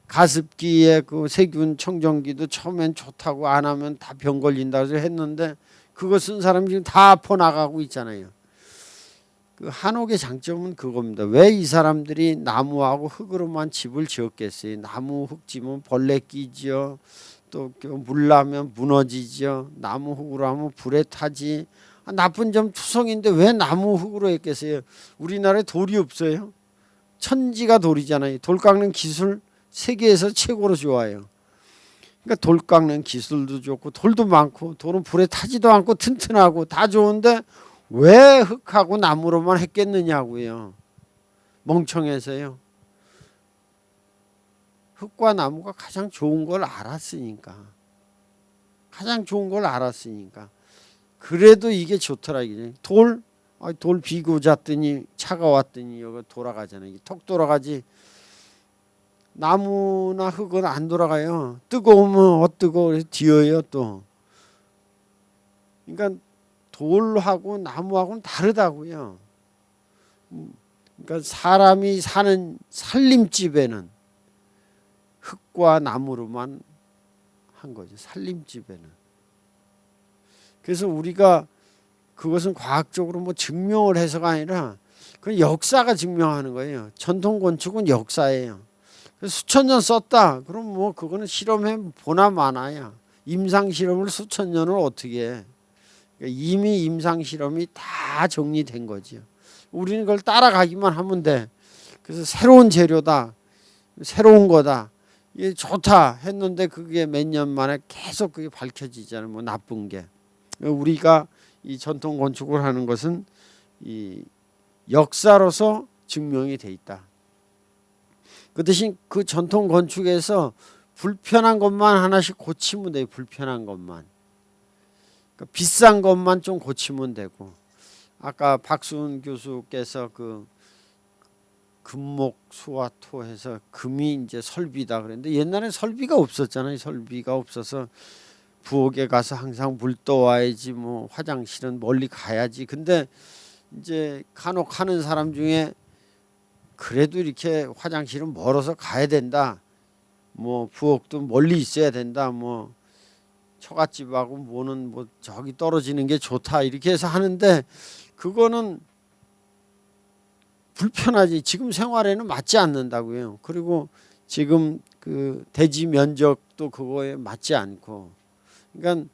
S1: 가습기에 그 세균 청정기도 처음엔 좋다고 안 하면 다 병 걸린다고 했는데 그거 쓴 사람이 지금 다 퍼나가고 있잖아요. 그 한옥의 장점은 그겁니다. 왜 이 사람들이 나무하고 흙으로만 집을 지었겠어요. 나무 흙 지면 벌레 끼죠. 또 물 나면 무너지죠. 나무 흙으로 하면 불에 타지. 나쁜 점 투성인데 왜 나무 흙으로 했겠어요. 우리나라에 돌이 없어요. 천지가 돌이잖아요. 돌 깎는 기술 세계에서 최고로 좋아요. 그러니까 돌 깎는 기술도 좋고 돌도 많고 돌은 불에 타지도 않고 튼튼하고 다 좋은데 왜 흙하고 나무로만 했겠느냐고요. 멍청해서요. 흙과 나무가 가장 좋은 걸 알았으니까. 가장 좋은 걸 알았으니까. 그래도 이게 좋더라. 돌 비고 잤더니 차가 왔더니 여기 돌아가잖아요. 턱 돌아가지. 나무나 흙은 안 돌아가요. 뜨거우면 뜨거워 뒤어요 또. 그러니까 돌하고 나무하고는 다르다고요. 그러니까 사람이 사는 살림집에는 흙과 나무로만 한 거죠. 살림집에는. 그래서 우리가 그것은 과학적으로 뭐 증명을 해서가 아니라 그 역사가 증명하는 거예요. 전통 건축은 역사예요. 수천 년 썼다. 그럼 뭐 그거는 실험해 보나 마나야. 임상 실험을 수천 년을 어떻게 해. 이미 임상 실험이 다 정리된 거죠. 우리는 그걸 따라가기만 하면 돼. 그래서 새로운 재료다. 새로운 거다. 이게 좋다 했는데 그게 몇 년 만에 계속 그게 밝혀지잖아요. 뭐 나쁜 게. 우리가 이 전통 건축을 하는 것은 이 역사로서 증명이 돼 있다. 그 대신 그 전통 건축에서 불편한 것만 하나씩 고치면 돼요. 불편한 것만. 그러니까 비싼 것만 좀 고치면 되고. 아까 박수훈 교수께서 그 금목 수화토 해서 금이 이제 설비다 그랬는데 옛날에 설비가 없었잖아요. 설비가 없어서 부엌에 가서 항상 물 떠와야지 뭐 화장실은 멀리 가야지. 근데 이제 간혹 하는 사람 중에 그래도 이렇게 화장실은 멀어서 가야 된다. 뭐 부엌도 멀리 있어야 된다. 뭐 처갓집하고 뭐는 뭐 저기 떨어지는 게 좋다. 이렇게 해서 하는데 그거는 불편하지. 지금 생활에는 맞지 않는다고요. 그리고 지금 그 대지 면적도 그거에 맞지 않고. 그러니까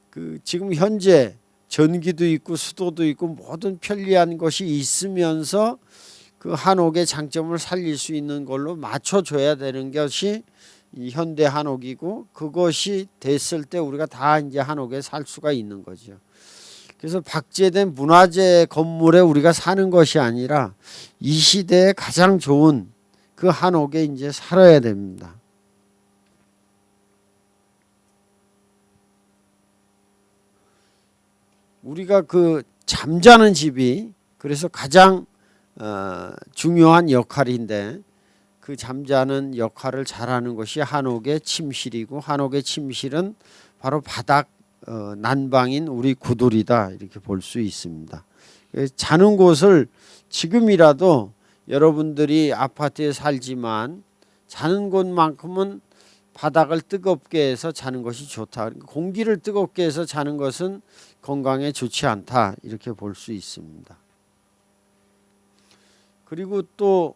S1: 그 지금 현재 전기도 있고 수도도 있고 모든 편리한 것이 있으면서 그 한옥의 장점을 살릴 수 있는 걸로 맞춰줘야 되는 것이 이 현대 한옥이고, 그것이 됐을 때 우리가 다 이제 한옥에 살 수가 있는 거죠. 그래서 박제된 문화재 건물에 우리가 사는 것이 아니라 이 시대에 가장 좋은 그 한옥에 이제 살아야 됩니다. 우리가 그 잠자는 집이 그래서 가장 중요한 역할인데, 그 잠자는 역할을 잘하는 것이 한옥의 침실이고, 한옥의 침실은 바로 바닥 난방인 우리 구들이다, 이렇게 볼 수 있습니다. 자는 곳을 지금이라도 여러분들이 아파트에 살지만 자는 곳만큼은 바닥을 뜨겁게 해서 자는 것이 좋다. 공기를 뜨겁게 해서 자는 것은 건강에 좋지 않다, 이렇게 볼 수 있습니다. 그리고 또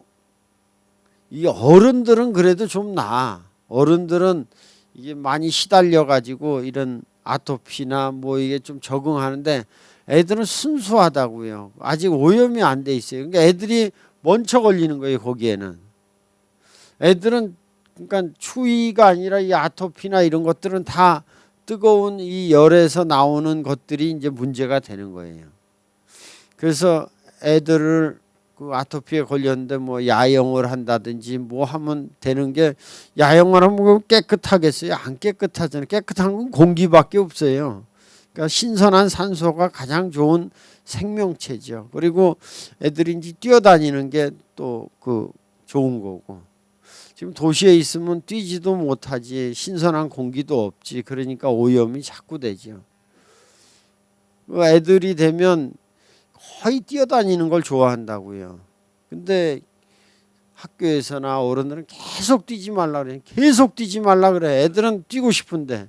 S1: 이 어른들은 그래도 좀 나아. 어른들은 이게 많이 시달려 가지고 이런 아토피나 뭐 이게 좀 적응하는데, 애들은 순수하다고요. 아직 오염이 안 돼 있어요. 그러니까 애들이 먼저 걸리는 거예요. 거기에는 애들은, 그러니까 추위가 아니라 이 아토피나 이런 것들은 다 뜨거운 이 열에서 나오는 것들이 이제 문제가 되는 거예요. 그래서 애들을 그 아토피에 걸렸는데 뭐 야영을 한다든지 뭐 하면 되는 게, 야영을 하면 깨끗하겠어요? 안 깨끗하잖아요. 깨끗한 건 공기밖에 없어요. 그러니까 신선한 산소가 가장 좋은 생명체죠. 그리고 애들이 이제 뛰어다니는 게 또 그 좋은 거고, 지금 도시에 있으면 뛰지도 못하지, 신선한 공기도 없지. 그러니까 오염이 자꾸 되죠. 애들이 되면 거의 뛰어다니는 걸 좋아한다고요. 근데 학교에서나 어른들은 계속 뛰지 말라 그래. 계속 뛰지 말라 그래. 애들은 뛰고 싶은데,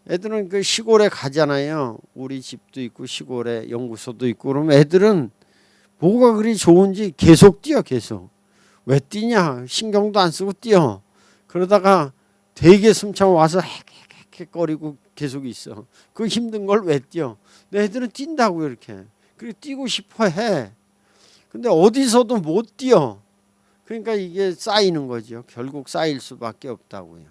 S1: 애들은 그 시골에 가잖아요. 우리 집도 있고 시골에 연구소도 있고, 그러면 애들은 뭐가 그리 좋은지 계속 뛰어. 계속. 왜 뛰냐? 신경도 안 쓰고 뛰어. 그러다가 되게 숨참 와서 헥헥헥거리고 계속 있어. 그 힘든 걸 왜 뛰어? 내 애들은 뛴다고 이렇게. 그리고 뛰고 싶어 해. 근데 어디서도 못 뛰어. 그러니까 이게 쌓이는 거죠. 결국 쌓일 수밖에 없다고요.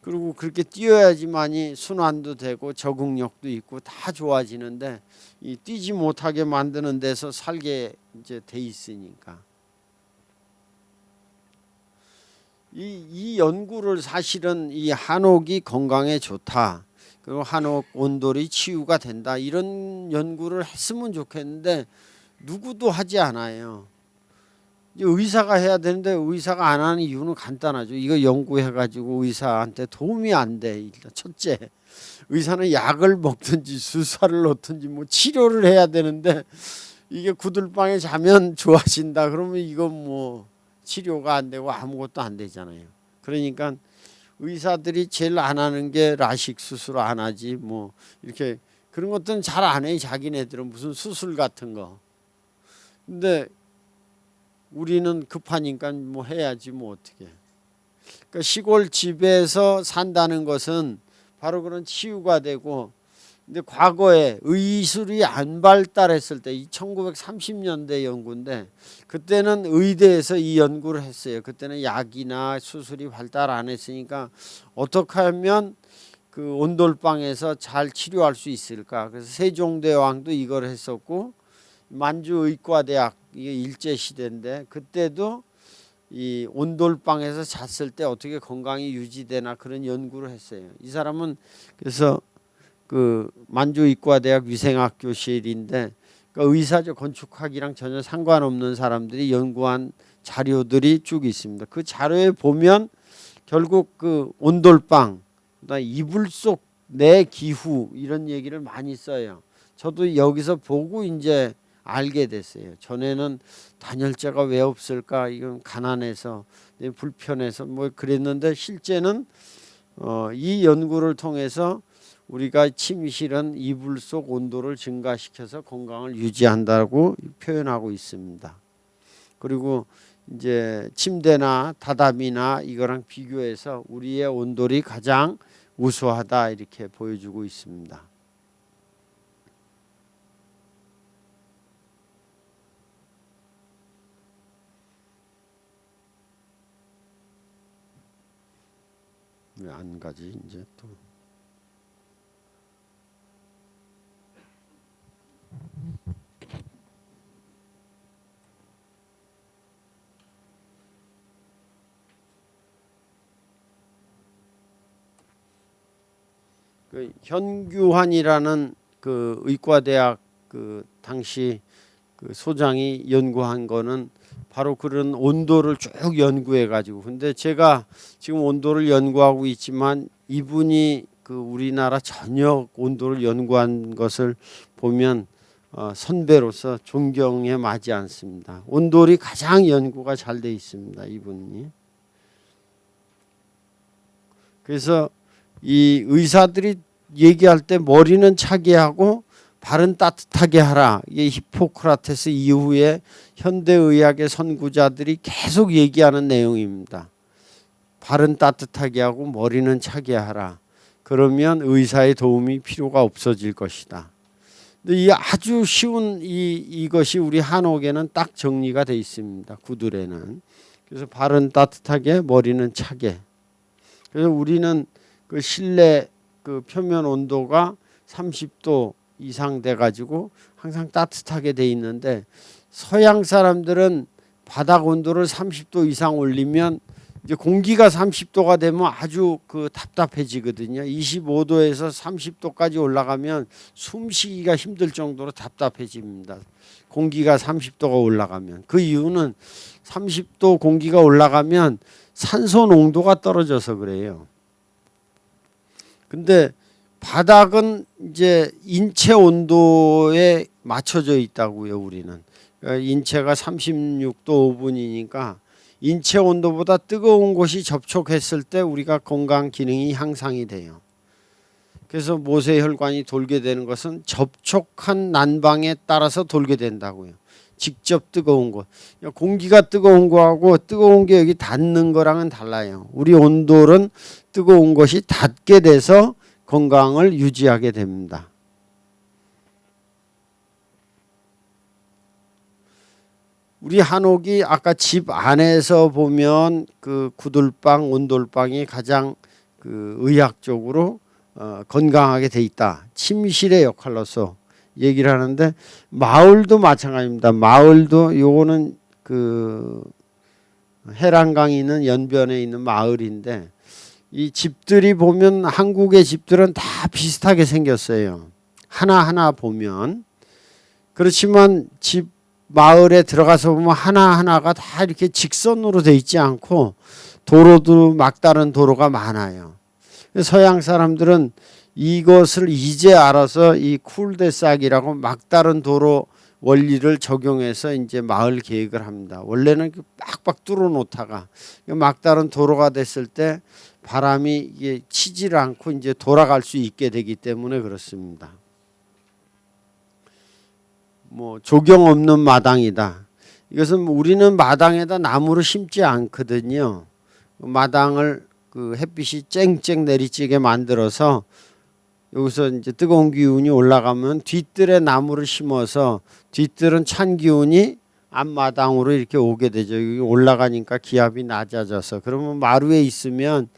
S1: 그리고 그렇게 뛰어야지만이 순환도 되고 적응력도 있고 다 좋아지는데, 이 뛰지 못하게 만드는 데서 살게 이제 돼 있으니까. 이 연구를 사실은 이 한옥이 건강에 좋다, 그리고 한옥 온돌이 치유가 된다, 이런 연구를 했으면 좋겠는데 누구도 하지 않아요. 의사가 해야 되는데 의사가 안 하는 이유는 간단하죠. 이거 연구해가지고 의사한테 도움이 안 돼. 일단 첫째, 의사는 약을 먹든지 주사를 놓든지 뭐 치료를 해야 되는데, 이게 구들방에 자면 좋아진다 그러면 이건 뭐 치료가 안 되고 아무것도 안 되잖아요. 그러니까 의사들이 제일 안 하는 게 라식 수술 안 하지, 뭐 이렇게 그런 것들은 잘 안 해. 자기네들은 무슨 수술 같은 거. 근데 우리는 급하니까 뭐 해야지 뭐 어떻게. 그러니까 시골 집에서 산다는 것은 바로 그런 치유가 되고, 근데 과거에 의술이 안 발달했을 때, 이 1930년대 연구인데, 그때는 의대에서 이 연구를 했어요. 그때는 약이나 수술이 발달 안 했으니까 어떻게 하면 그 온돌방에서 잘 치료할 수 있을까. 그래서 세종대왕도 이걸 했었고, 만주의과대학, 이게 일제시대인데 그때도 이 온돌방에서 잤을 때 어떻게 건강이 유지되나 그런 연구를 했어요. 이 사람은 그래서 그 만주의과대학 위생학 교실인데, 그러니까 의사죠. 건축학이랑 전혀 상관없는 사람들이 연구한 자료들이 쭉 있습니다. 그 자료에 보면 결국 그 온돌방, 그다음에 이불 속 내 기후, 이런 얘기를 많이 써요. 저도 여기서 보고 이제 알게 됐어요. 전에는 단열재가 왜 없을까, 이건 가난해서 불편해서 뭐 그랬는데, 실제는 이 연구를 통해서 우리가 침실은 이불 속 온도를 증가시켜서 건강을 유지한다고 표현하고 있습니다. 그리고 이제 침대나 다다미나 이거랑 비교해서 우리의 온돌이 가장 우수하다, 이렇게 보여주고 있습니다. 왜 안 가지 이제 또. 그 현규환이라는 그 의과대학 그 당시 그 소장이 연구한 거는 바로 그런 온도를 쭉 연구해 가지고, 근데 제가 지금 온도를 연구하고 있지만 이분이 그 우리나라 전역 온도를 연구한 것을 보면 선배로서 존경에 마지 않습니다. 온돌이 가장 연구가 잘 돼 있습니다, 이분이. 그래서 이 의사들이 얘기할 때 머리는 차게 하고 발은 따뜻하게 하라. 이게 히포크라테스 이후에 현대의학의 선구자들이 계속 얘기하는 내용입니다. 발은 따뜻하게 하고 머리는 차게 하라. 그러면 의사의 도움이 필요가 없어질 것이다. 근데 이 아주 쉬운 이것이 우리 한옥에는 딱 정리가 돼 있습니다. 구들에는. 그래서 발은 따뜻하게 머리는 차게. 그래서 우리는 그 실내 그 표면 온도가 30도 이상 돼 가지고 항상 따뜻하게 돼 있는데, 서양 사람들은 바닥 온도를 30도 이상 올리면 이제 공기가 30도가 되면 아주 그 답답해지거든요. 25도에서 30도까지 올라가면 숨쉬기가 힘들 정도로 답답해집니다. 공기가 30도가 올라가면. 그 이유는 30도 공기가 올라가면 산소 농도가 떨어져서 그래요. 근데 바닥은 이제 인체 온도에 맞춰져 있다고요, 우리는. 그러니까 인체가 36도 5분이니까 인체 온도보다 뜨거운 곳이 접촉했을 때 우리가 건강 기능이 향상이 돼요. 그래서 모세혈관이 돌게 되는 것은 접촉한 난방에 따라서 돌게 된다고요. 직접 뜨거운 곳. 공기가 뜨거운 거하고 뜨거운 게 여기 닿는 거랑은 달라요. 우리 온돌은 뜨거운 것이 닿게 돼서 건강을 유지하게 됩니다. 우리 한옥이 아까 집 안에서 보면 그 구들방, 온돌방이 가장 그 의학적으로 건강하게 돼 있다. 침실의 역할로서 얘기를 하는데, 마을도 마찬가지입니다. 마을도 요거는 그 해란강이 있는 연변에 있는 마을인데, 이 집들이 보면 한국의 집들은 다 비슷하게 생겼어요. 하나하나 보면. 그렇지만 집 마을에 들어가서 보면 하나하나가 다 이렇게 직선으로 돼 있지 않고 도로도 막다른 도로가 많아요. 서양 사람들은 이것을 이제 알아서 이 쿨데삭이라고 막다른 도로 원리를 적용해서 이제 마을 계획을 합니다. 원래는 빡빡 뚫어 놓다가 막다른 도로가 됐을 때 바람이 이게 치지를 않고 이제 돌아갈 수 있게 되기 때문에 그렇습니다. 뭐 조경 없는 마당이다. 이것은 우리는 마당에다 나무를 심지 않거든요. 마당을 그 햇빛이 쨍쨍 내리쬐게 만들어서 여기서 이제 뜨거운 기운이 올라가면 뒷뜰에 나무를 심어서 뒷뜰은 찬 기운이 앞마당으로 이렇게 오게 되죠. 여기 올라가니까 기압이 낮아져서. 그러면 마루에 있으면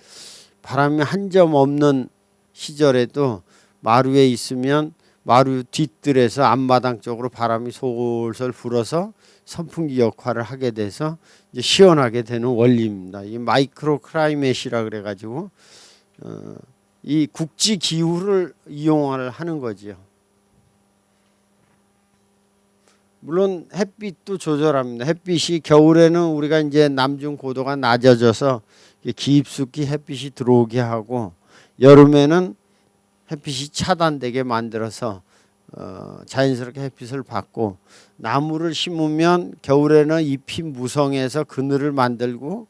S1: 바람이 한 점 없는 시절에도 마루에 있으면 마루 뒷뜰에서 앞마당 쪽으로 바람이 솔솔 불어서 선풍기 역할을 하게 돼서 이제 시원하게 되는 원리입니다. 이 마이크로 클라이맷이라 그래가지고 이 국지 기후를 이용을 하는 거죠. 물론 햇빛도 조절합니다. 햇빛이 겨울에는 우리가 이제 남중 고도가 낮아져서 깊숙이 햇빛이 들어오게 하고, 여름에는 햇빛이 차단되게 만들어서 자연스럽게 햇빛을 받고, 나무를 심으면 겨울에는 잎이 무성해서 그늘을 만들고,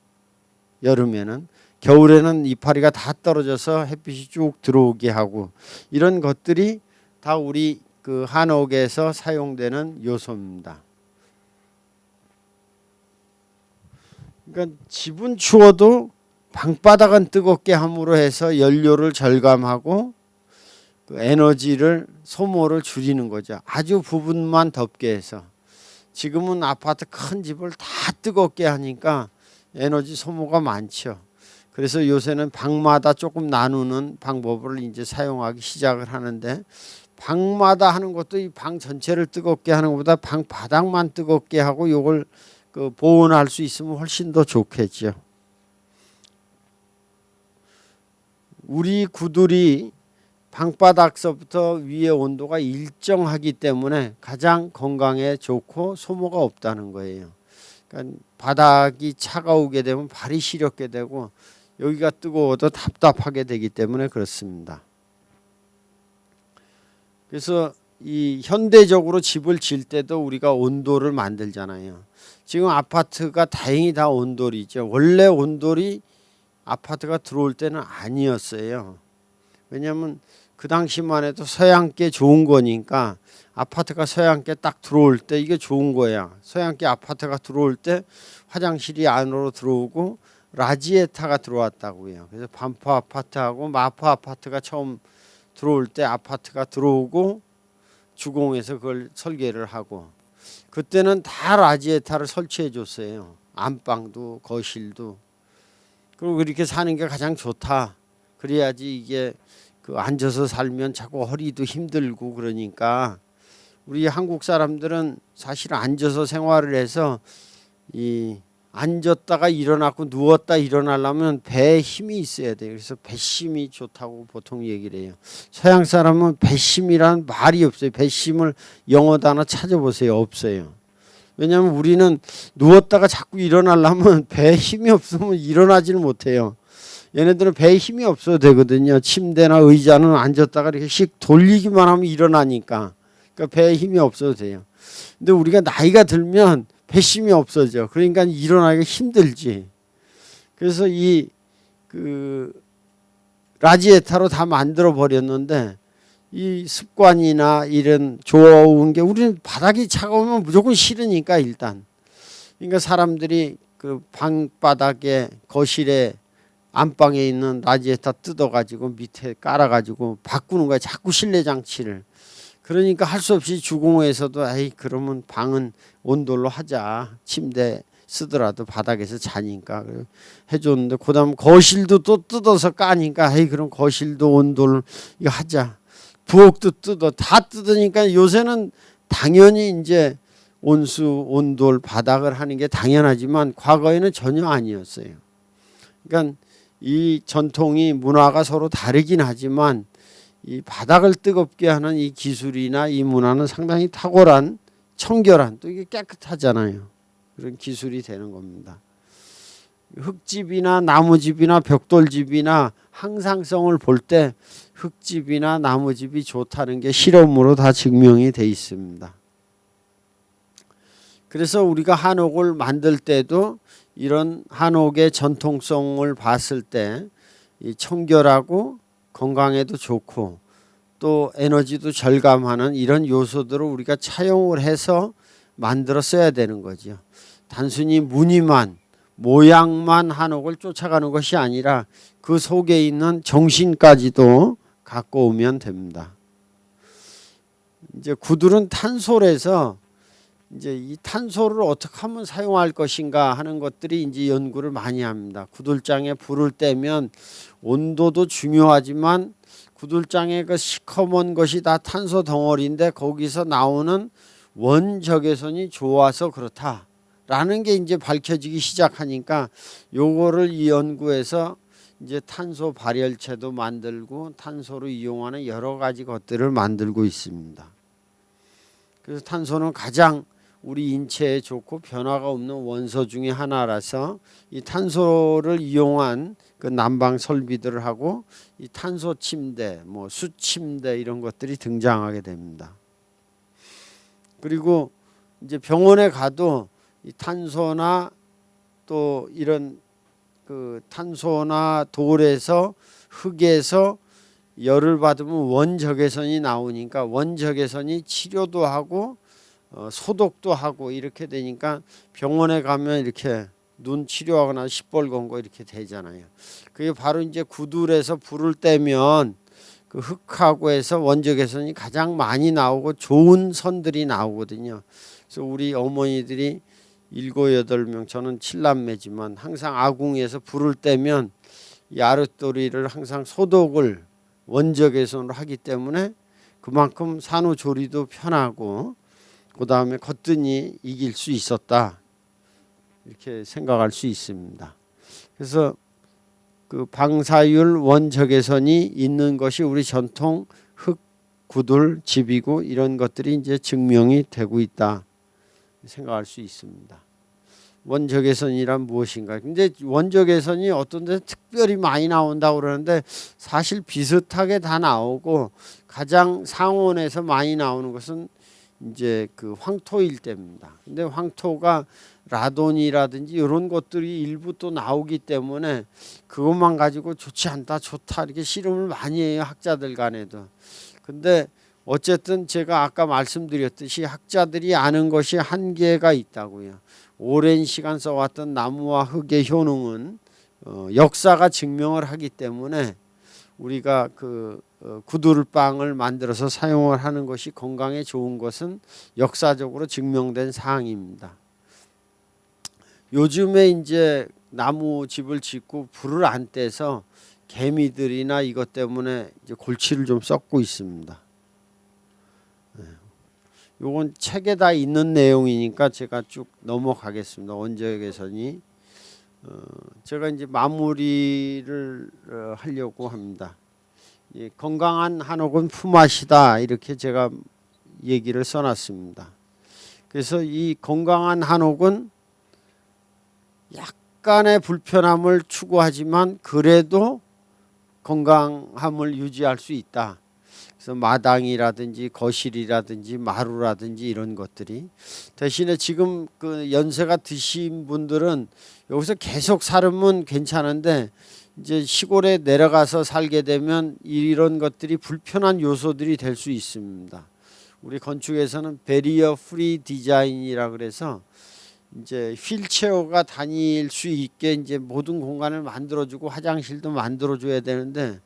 S1: 여름에는 겨울에는 이파리가 다 떨어져서 햇빛이 쭉 들어오게 하고, 이런 것들이 다 우리 그 한옥에서 사용되는 요소입니다. 그러니까 집은 추워도 방바닥은 뜨겁게 함으로 해서 연료를 절감하고 그 에너지를 소모를 줄이는 거죠. 아주 부분만 덥게 해서. 지금은 아파트 큰 집을 다 뜨겁게 하니까 에너지 소모가 많죠. 그래서 요새는 방마다 조금 나누는 방법을 이제 사용하기 시작을 하는데, 방마다 하는 것도 이 방 전체를 뜨겁게 하는 것보다 방 바닥만 뜨겁게 하고 요걸 그 보온할 수 있으면 훨씬 더 좋겠죠. 우리 구들이 방바닥서부터 위에 온도가 일정하기 때문에 가장 건강에 좋고 소모가 없다는 거예요. 그러니까 바닥이 차가우게 되면 발이 시렵게 되고 여기가 뜨거워도 답답하게 되기 때문에 그렇습니다. 그래서 이 현대적으로 집을 질 때도 우리가 온돌을 만들잖아요. 지금 아파트가 다행히 다 온돌이죠. 원래 온돌이 아파트가 들어올 때는 아니었어요. 왜냐하면 그 당시만 해도 서양계 좋은 거니까 아파트가 서양계 딱 들어올 때 이게 좋은 거야. 서양계 아파트가 들어올 때 화장실이 안으로 들어오고 라지에타가 들어왔다고요. 그래서 반포 아파트하고 마포 아파트가 처음 들어올 때 아파트가 들어오고 주공에서 그걸 설계를 하고, 그때는 다 라지에타를 설치해 줬어요. 안방도 거실도. 그리고 그렇게 사는 게 가장 좋다. 그래야지 이게 그 앉아서 살면 자꾸 허리도 힘들고 그러니까 우리 한국 사람들은 사실 앉아서 생활을 해서 이 앉았다가 일어나고 누웠다 일어나려면 배에 힘이 있어야 돼요. 그래서 배심이 좋다고 보통 얘기를 해요. 서양 사람은 배심이란 말이 없어요. 배심을 영어 단어 찾아보세요. 없어요. 왜냐하면 우리는 누웠다가 자꾸 일어나려면 배에 힘이 없으면 일어나지를 못해요. 얘네들은 배에 힘이 없어도 되거든요. 침대나 의자는 앉았다가 이렇게 씩 돌리기만 하면 일어나니까. 그러니까 배에 힘이 없어도 돼요. 근데 우리가 나이가 들면 배심이 없어져. 그러니까 일어나기가 힘들지. 그래서 이 그 라지에타로 다 만들어 버렸는데 이 습관이나 이런 좋은 게, 우리는 바닥이 차가우면 무조건 싫으니까 일단. 그러니까 사람들이 그 방바닥에 거실에 안방에 있는 라지에타 뜯어가지고 밑에 깔아가지고 바꾸는 거야. 자꾸 실내 장치를. 그러니까 할 수 없이 주공에서도 에이 그러면 방은 온돌로 하자. 침대 쓰더라도 바닥에서 자니까 해줬는데, 그다음 거실도 또 뜯어서 까니까 에이 그럼 거실도 온돌 이거 하자. 부엌도 뜯어. 다 뜯으니까 요새는 당연히 이제 온수 온돌 바닥을 하는 게 당연하지만 과거에는 전혀 아니었어요. 그러니까 이 전통이 문화가 서로 다르긴 하지만 이 바닥을 뜨겁게 하는 이 기술이나 이 문화는 상당히 탁월한, 청결한, 또 이게 깨끗하잖아요. 그런 기술이 되는 겁니다. 흙집이나 나무집이나 벽돌집이나 항상성을 볼 때 흙집이나 나무집이 좋다는 게 실험으로 다 증명이 돼 있습니다. 그래서 우리가 한옥을 만들 때도 이런 한옥의 전통성을 봤을 때 이 청결하고 건강에도 좋고 또 에너지도 절감하는 이런 요소들을 우리가 차용을 해서 만들어 써야 되는 거죠. 단순히 무늬만 모양만 한옥을 쫓아가는 것이 아니라 그 속에 있는 정신까지도 갖고 오면 됩니다. 이제 구들은 탄소에서 이제 이 탄소를 어떻게 하면 사용할 것인가 하는 것들이 이제 연구를 많이 합니다. 구들장에 불을 떼면 온도도 중요하지만 구들장의 그 시커먼 것이 다 탄소 덩어리인데 거기서 나오는 원적외선이 좋아서 그렇다라는 게 이제 밝혀지기 시작하니까 요거를 이 연구에서 이제 탄소 발열체도 만들고 탄소를 이용하는 여러 가지 것들을 만들고 있습니다. 그래서 탄소는 가장 우리 인체에 좋고 변화가 없는 원소 중에 하나라서 이 탄소를 이용한 그 난방 설비들을 하고 이 탄소 침대, 뭐 수침대 이런 것들이 등장하게 됩니다. 그리고 이제 병원에 가도 이 탄소나 또 이런 그 탄소나 돌에서 흙에서 열을 받으면 원적외선이 나오니까 원적외선이 치료도 하고 소독도 하고 이렇게 되니까 병원에 가면 이렇게 눈 치료하거나 시뻘 건 거 이렇게 되잖아요. 그게 바로 이제 구들에서 불을 떼면 그 흙하고 해서 원적외선이 가장 많이 나오고 좋은 선들이 나오거든요. 그래서 우리 어머니들이 7, 8명, 저는 7남매지만 항상 아궁이에서 불을 떼면 이 아랫도리를 항상 소독을 원적외선으로 하기 때문에 그만큼 산후조리도 편하고 그 다음에 거뜬히 이길 수 있었다 이렇게 생각할 수 있습니다. 그래서 그 방사율 원적외선이 있는 것이 우리 전통 흙 구들 집이고 이런 것들이 이제 증명이 되고 있다 생각할 수 있습니다. 원적외선이란 무엇인가? 근데 원적외선이 어떤 데 특별히 많이 나온다고 그러는데 사실 비슷하게 다 나오고 가장 상온에서 많이 나오는 것은 이제 그 황토일 때입니다. 근데 황토가 라돈이라든지 이런 것들이 일부 또 나오기 때문에 그것만 가지고 좋지 않다 좋다 이렇게 실험을 많이 해요, 학자들 간에도. 근데 어쨌든 제가 아까 말씀드렸듯이 학자들이 아는 것이 한계가 있다고요. 오랜 시간 써왔던 나무와 흙의 효능은 역사가 증명을 하기 때문에 우리가 그 구들방을 만들어서 사용을 하는 것이 건강에 좋은 것은 역사적으로 증명된 사항입니다. 요즘에 이제 나무 집을 짓고 불을 안 떼서 개미들이나 이것 때문에 이제 골치를 좀 썩고 있습니다. 요건 책에 다 있는 내용이니까 제가 쭉 넘어가겠습니다. 원적외선이 제가 이제 마무리를 하려고 합니다. 건강한 한옥은 품앗이다 이렇게 제가 얘기를 써놨습니다. 그래서 이 건강한 한옥은 약간의 불편함을 추구하지만 그래도 건강함을 유지할 수 있다. 그래서 마당이라든지 거실이라든지 마루라든지 이런 것들이 대신에 지금 그 연세가 드신 분들은 여기서 계속 살면 괜찮은데 이제 시골에 내려가서 살게 되면 이런 것들이 불편한 요소들이 될 수 있습니다. 우리 건축에서는 베리어 프리 디자인이라 그래서 이제 휠체어가 다닐 수 있게 이제 모든 공간을 만들어주고 화장실도 만들어줘야 되는데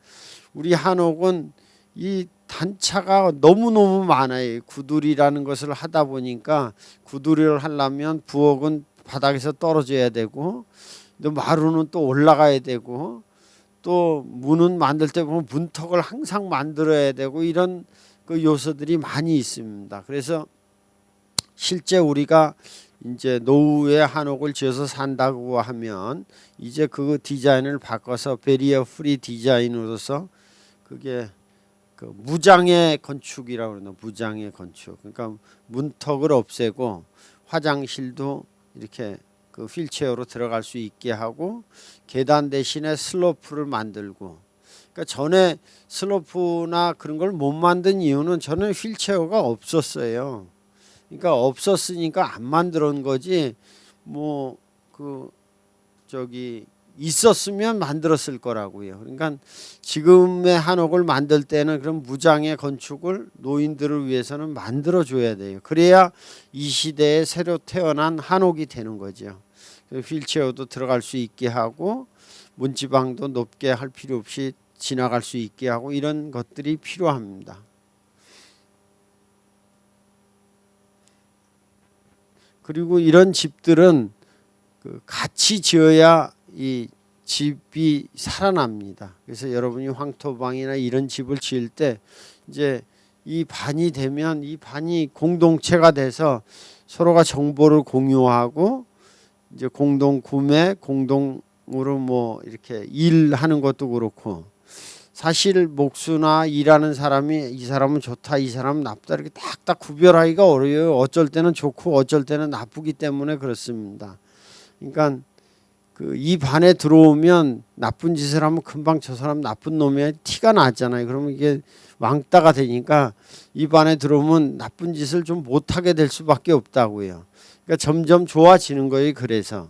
S1: 우리 한옥은 이 단차가 너무너무 많아요. 구두리라는 것을 하다 보니까 구두리를 하려면 부엌은 바닥에서 떨어져야 되고 또 마루는 또 올라가야 되고 또 문은 만들 때 보면 문턱을 항상 만들어야 되고 이런 그 요소들이 많이 있습니다. 그래서 실제 우리가 이제 노후에 한옥을 지어서 산다고 하면 이제 그 디자인을 바꿔서 베리어 프리 디자인으로서 그게 그 무장의 건축이라고 그러나 무장의 건축. 그러니까 문턱을 없애고 화장실도 이렇게 그 휠체어로 들어갈 수 있게 하고 계단 대신에 슬로프를 만들고. 그러니까 전에 슬로프나 그런 걸 못 만든 이유는 저는 휠체어가 없었어요. 그러니까 없었으니까 안 만들었는 거지 뭐 그 저기 있었으면 만들었을 거라고요. 그러니까 지금의 한옥을 만들 때는 그런 무장의 건축을 노인들을 위해서는 만들어 줘야 돼요. 그래야 이 시대에 새로 태어난 한옥이 되는 거죠. 휠체어도 들어갈 수 있게 하고 문지방도 높게 할 필요 없이 지나갈 수 있게 하고 이런 것들이 필요합니다. 그리고 이런 집들은 같이 지어야 이 집이 살아납니다. 그래서 여러분이 황토방이나 이런 집을 지을 때 이제 이 반이 되면 이 반이 공동체가 돼서 서로가 정보를 공유하고 이제 공동 구매, 공동으로 뭐 이렇게 일하는 것도 그렇고 사실 목수나 일하는 사람이 이 사람은 좋다, 이 사람은 나쁘다 이렇게 딱딱 구별하기가 어려워요. 어쩔 때는 좋고 어쩔 때는 나쁘기 때문에 그렇습니다. 그러니까 그 이 반에 들어오면 나쁜 짓을 하면 금방 저 사람 나쁜 놈이야 티가 나잖아요. 그러면 이게 왕따가 되니까 이 반에 들어오면 나쁜 짓을 좀 못하게 될 수밖에 없다고요. 그러니까 점점 좋아지는 거예요. 그래서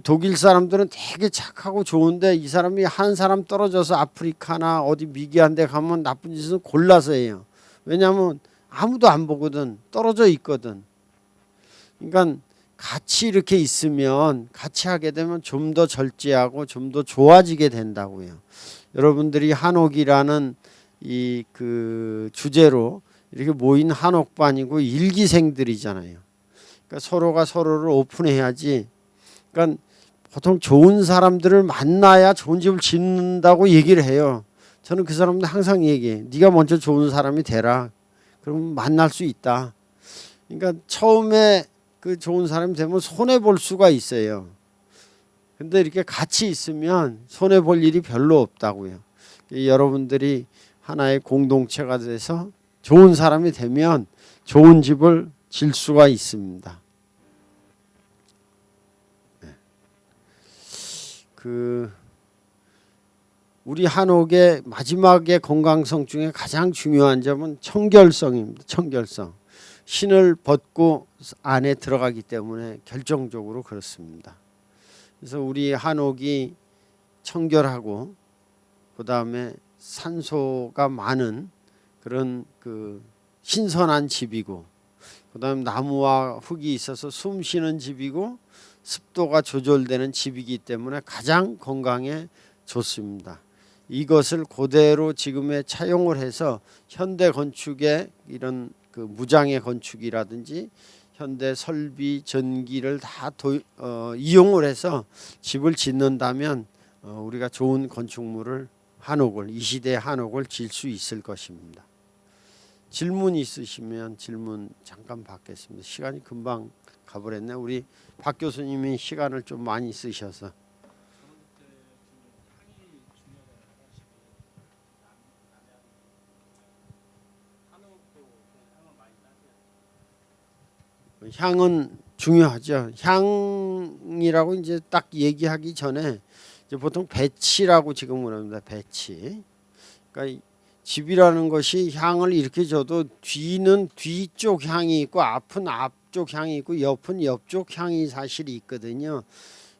S1: 독일 사람들은 되게 착하고 좋은데 이 사람이 한 사람 떨어져서 아프리카나 어디 미개한 데 가면 나쁜 짓은 골라서 해요. 왜냐하면 아무도 안 보거든. 떨어져 있거든. 그러니까 같이 이렇게 있으면 같이 하게 되면 좀 더 절제하고 좀 더 좋아지게 된다고요. 여러분들이 한옥이라는 이 그 주제로 이렇게 모인 한옥반이고 일기생들이잖아요. 그러니까 서로가 서로를 오픈해야지. 그러니까 보통 좋은 사람들을 만나야 좋은 집을 짓는다고 얘기를 해요. 저는 그 사람들 항상 얘기해. 네가 먼저 좋은 사람이 되라. 그러면 만날 수 있다. 그러니까 처음에 그 좋은 사람이 되면 손해 볼 수가 있어요. 근데 이렇게 같이 있으면 손해 볼 일이 별로 없다고요. 여러분들이 하나의 공동체가 돼서 좋은 사람이 되면 좋은 집을 질 수가 있습니다. 우리 한옥의 마지막의 건강성 중에 가장 중요한 점은 청결성입니다. 청결성. 신을 벗고 안에 들어가기 때문에 결정적으로 그렇습니다. 그래서 우리 한옥이 청결하고 그 다음에 산소가 많은 그런 그 신선한 집이고, 그 다음에 나무와 흙이 있어서 숨 쉬는 집이고, 습도가 조절되는 집이기 때문에 가장 건강에 좋습니다. 이것을 그대로 지금에 차용을 해서 현대 건축의 이런 그 무장의 건축이라든지 현대 설비 전기를 다 이용을 해서 집을 짓는다면 우리가 좋은 건축물을 한옥을 이 시대의 한옥을 질 수 있을 것입니다. 질문 있으시면 질문 잠깐 받겠습니다. 시간이 금방 가버렸네. 우리 박 교수님이 시간을 좀 많이 쓰셔서. 향은 중요하죠. 향이라고 이제 딱 얘기하기 전에 이제 보통 배치라고 지금은 합니다. 배치. 그러니까 집이라는 것이 향을 이렇게 줘도 뒤는 뒤쪽 향이 있고 앞은 앞쪽 향이 있고 옆은 옆쪽 향이 사실이 있거든요.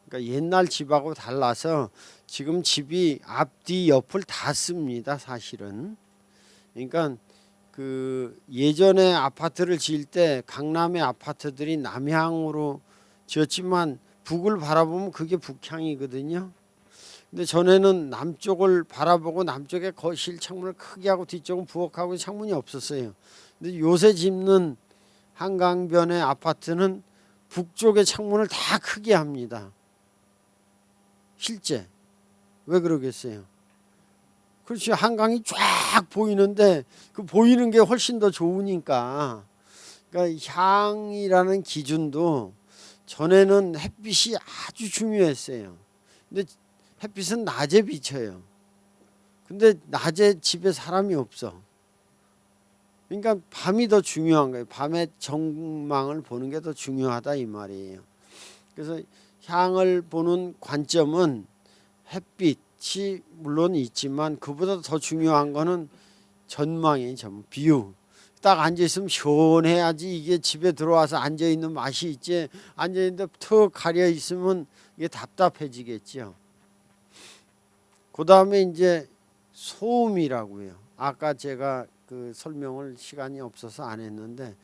S1: 그러니까 옛날 집하고 달라서 지금 집이 앞뒤 옆을 다 씁니다. 사실은. 그러니까 그 예전에 아파트를 지을 때 강남의 아파트들이 남향으로 지었지만 북을 바라보면 그게 북향이거든요. 근데 전에는 남쪽을 바라보고 남쪽에 거실 창문을 크게 하고 뒤쪽은 부엌하고 창문이 없었어요. 근데 요새 짓는 한강변의 아파트는 북쪽의 창문을 다 크게 합니다. 실제 왜 그러겠어요? 그렇지, 한강이 쫙 보이는데 그 보이는 게 훨씬 더 좋으니까. 그러니까 향이라는 기준도 전에는 햇빛이 아주 중요했어요. 근데 햇빛은 낮에 비쳐요. 근데 낮에 집에 사람이 없어. 그러니까 밤이 더 중요한 거예요. 밤에 정망을 보는 게 더 중요하다 이 말이에요. 그래서 향을 보는 관점은 햇빛이 물론 있지만 그보다 더 중요한 거는 전망이 뷰. 딱 앉아 있으면 시원해야지 이게 집에 들어와서 앉아 있는 맛이 있지. 앉아 있는데 턱 가려 있으면 이게 답답해지겠죠. 그 다음에 이제 소음이라고요. 아까 제가 그 설명을 시간이 없어서 안 했는데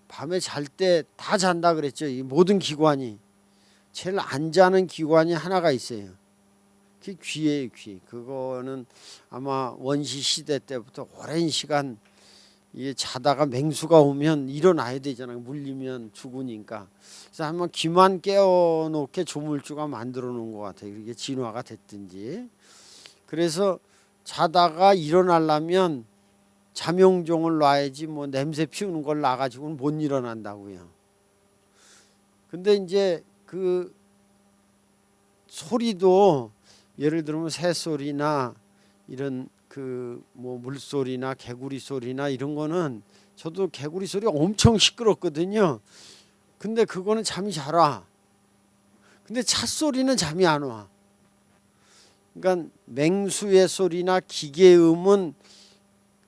S1: 밤에 잘 때 다 잔다 그랬죠. 이 모든 기관이. 제일 안 자는 기관이 하나가 있어요. 그게 귀예요, 귀. 그거는 아마 원시 시대 때부터 오랜 시간 이게 자다가 맹수가 오면 일어나야 되잖아요. 물리면 죽으니까. 그래서 한번 귀만 깨워놓게 조물주가 만들어 놓은 것 같아요. 이게 진화가 됐든지. 그래서 자다가 일어나려면 잠용종을 놔야지 뭐 냄새 피우는 걸 놔가지고는 못 일어난다고요. 근데 이제 그 소리도 예를 들면 새소리나 이런 그 뭐 물소리나 개구리 소리나 이런 거는 저도 개구리 소리 엄청 시끄럽거든요. 근데 그거는 잠이 잘 와. 근데 차 소리는 잠이 안 와. 그러니까 맹수의 소리나 기계음은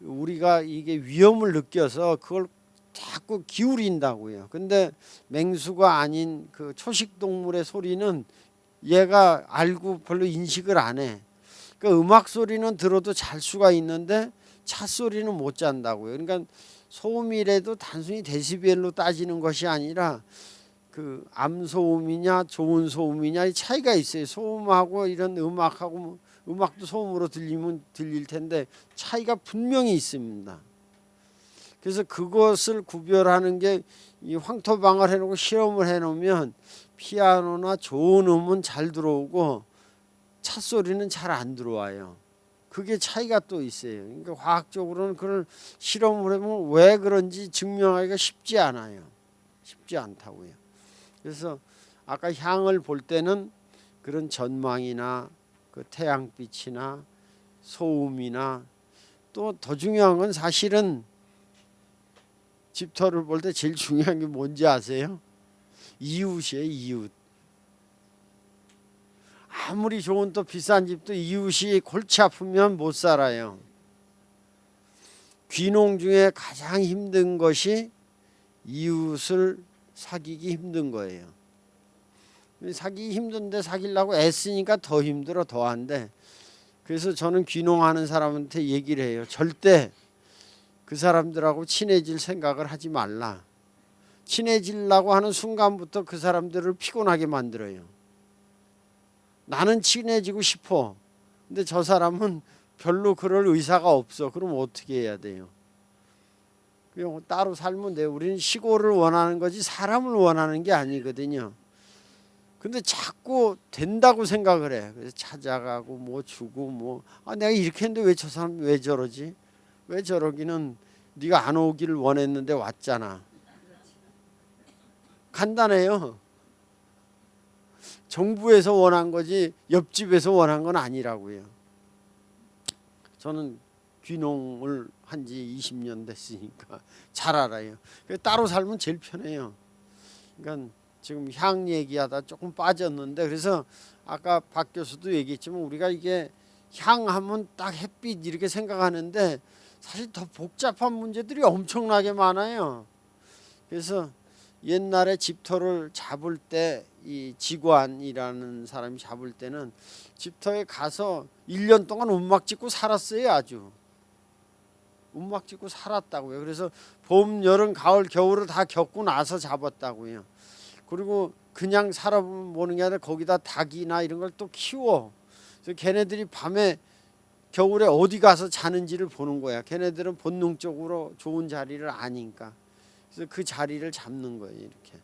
S1: 우리가 이게 위험을 느껴서 그걸 자꾸 기울인다고요. 근데 맹수가 아닌 그 초식 동물의 소리는 얘가 알고 별로 인식을 안 해. 그러니까 음악 소리는 들어도 잘 수가 있는데 차 소리는 못 잔다고요. 그러니까 소음이라도 단순히 데시벨로 따지는 것이 아니라 그 암소음이냐 좋은 소음이냐 이 차이가 있어요. 소음하고 이런 음악하고 음악도 소음으로 들리면 들릴 텐데 차이가 분명히 있습니다. 그래서 그것을 구별하는 게 이 황토방을 해놓고 실험을 해놓으면 피아노나 좋은 음은 잘 들어오고 찻소리는 잘 안 들어와요. 그게 차이가 또 있어요. 그러니까 과학적으로는 그걸 실험을 해보면 왜 그런지 증명하기가 쉽지 않아요. 쉽지 않다고요. 그래서 아까 향을 볼 때는 그런 전망이나 그 태양빛이나 소음이나 또 더 중요한 건 사실은 집터를 볼 때 제일 중요한 게 뭔지 아세요? 이웃이에요. 이웃. 아무리 좋은 또 비싼 집도 이웃이 골치 아프면 못 살아요. 귀농 중에 가장 힘든 것이 이웃을 사귀기 힘든 거예요. 사귀기 힘든데 사귀려고 애쓰니까 더 힘들어 더한데, 그래서 저는 귀농하는 사람한테 얘기를 해요. 절대 그 사람들하고 친해질 생각을 하지 말라. 친해지려고 하는 순간부터 그 사람들을 피곤하게 만들어요. 나는 친해지고 싶어. 근데 저 사람은 별로 그럴 의사가 없어. 그럼 어떻게 해야 돼요? 그냥 따로 살면 돼요. 우리는 시골을 원하는 거지 사람을 원하는 게 아니거든요. 근데 자꾸 된다고 생각을 해. 그래서 찾아가고 뭐 주고 뭐, 내가 이렇게 했는데 왜 저 사람 왜 저러지? 왜 저러기는, 네가 안 오기를 원했는데 왔잖아. 간단해요. 정부에서 원한 거지 옆집에서 원한 건 아니라고요. 저는 귀농을 한 지 20년 됐으니까 잘 알아요. 따로 살면 제일 편해요. 그러니까 지금 향 얘기하다 조금 빠졌는데, 그래서 아까 박 교수도 얘기했지만 우리가 이게 향하면 딱 햇빛 이렇게 생각하는데 사실 더 복잡한 문제들이 엄청나게 많아요. 그래서 옛날에 집터를 잡을 때 이 지관이라는 사람이 잡을 때는 집터에 가서 1년 동안 움막 짓고 살았어요. 아주 움막 짓고 살았다고요. 그래서 봄, 여름, 가을, 겨울을 다 겪고 나서 잡았다고요. 그리고 그냥 살아보는 게 아니라 거기다 닭이나 이런 걸 또 키워. 그래서 걔네들이 밤에 겨울에 어디 가서 자는지를 보는 거야. 걔네들은 본능적으로 좋은 자리를 아니까. 그래서 그 자리를 잡는 거예요. 이렇게.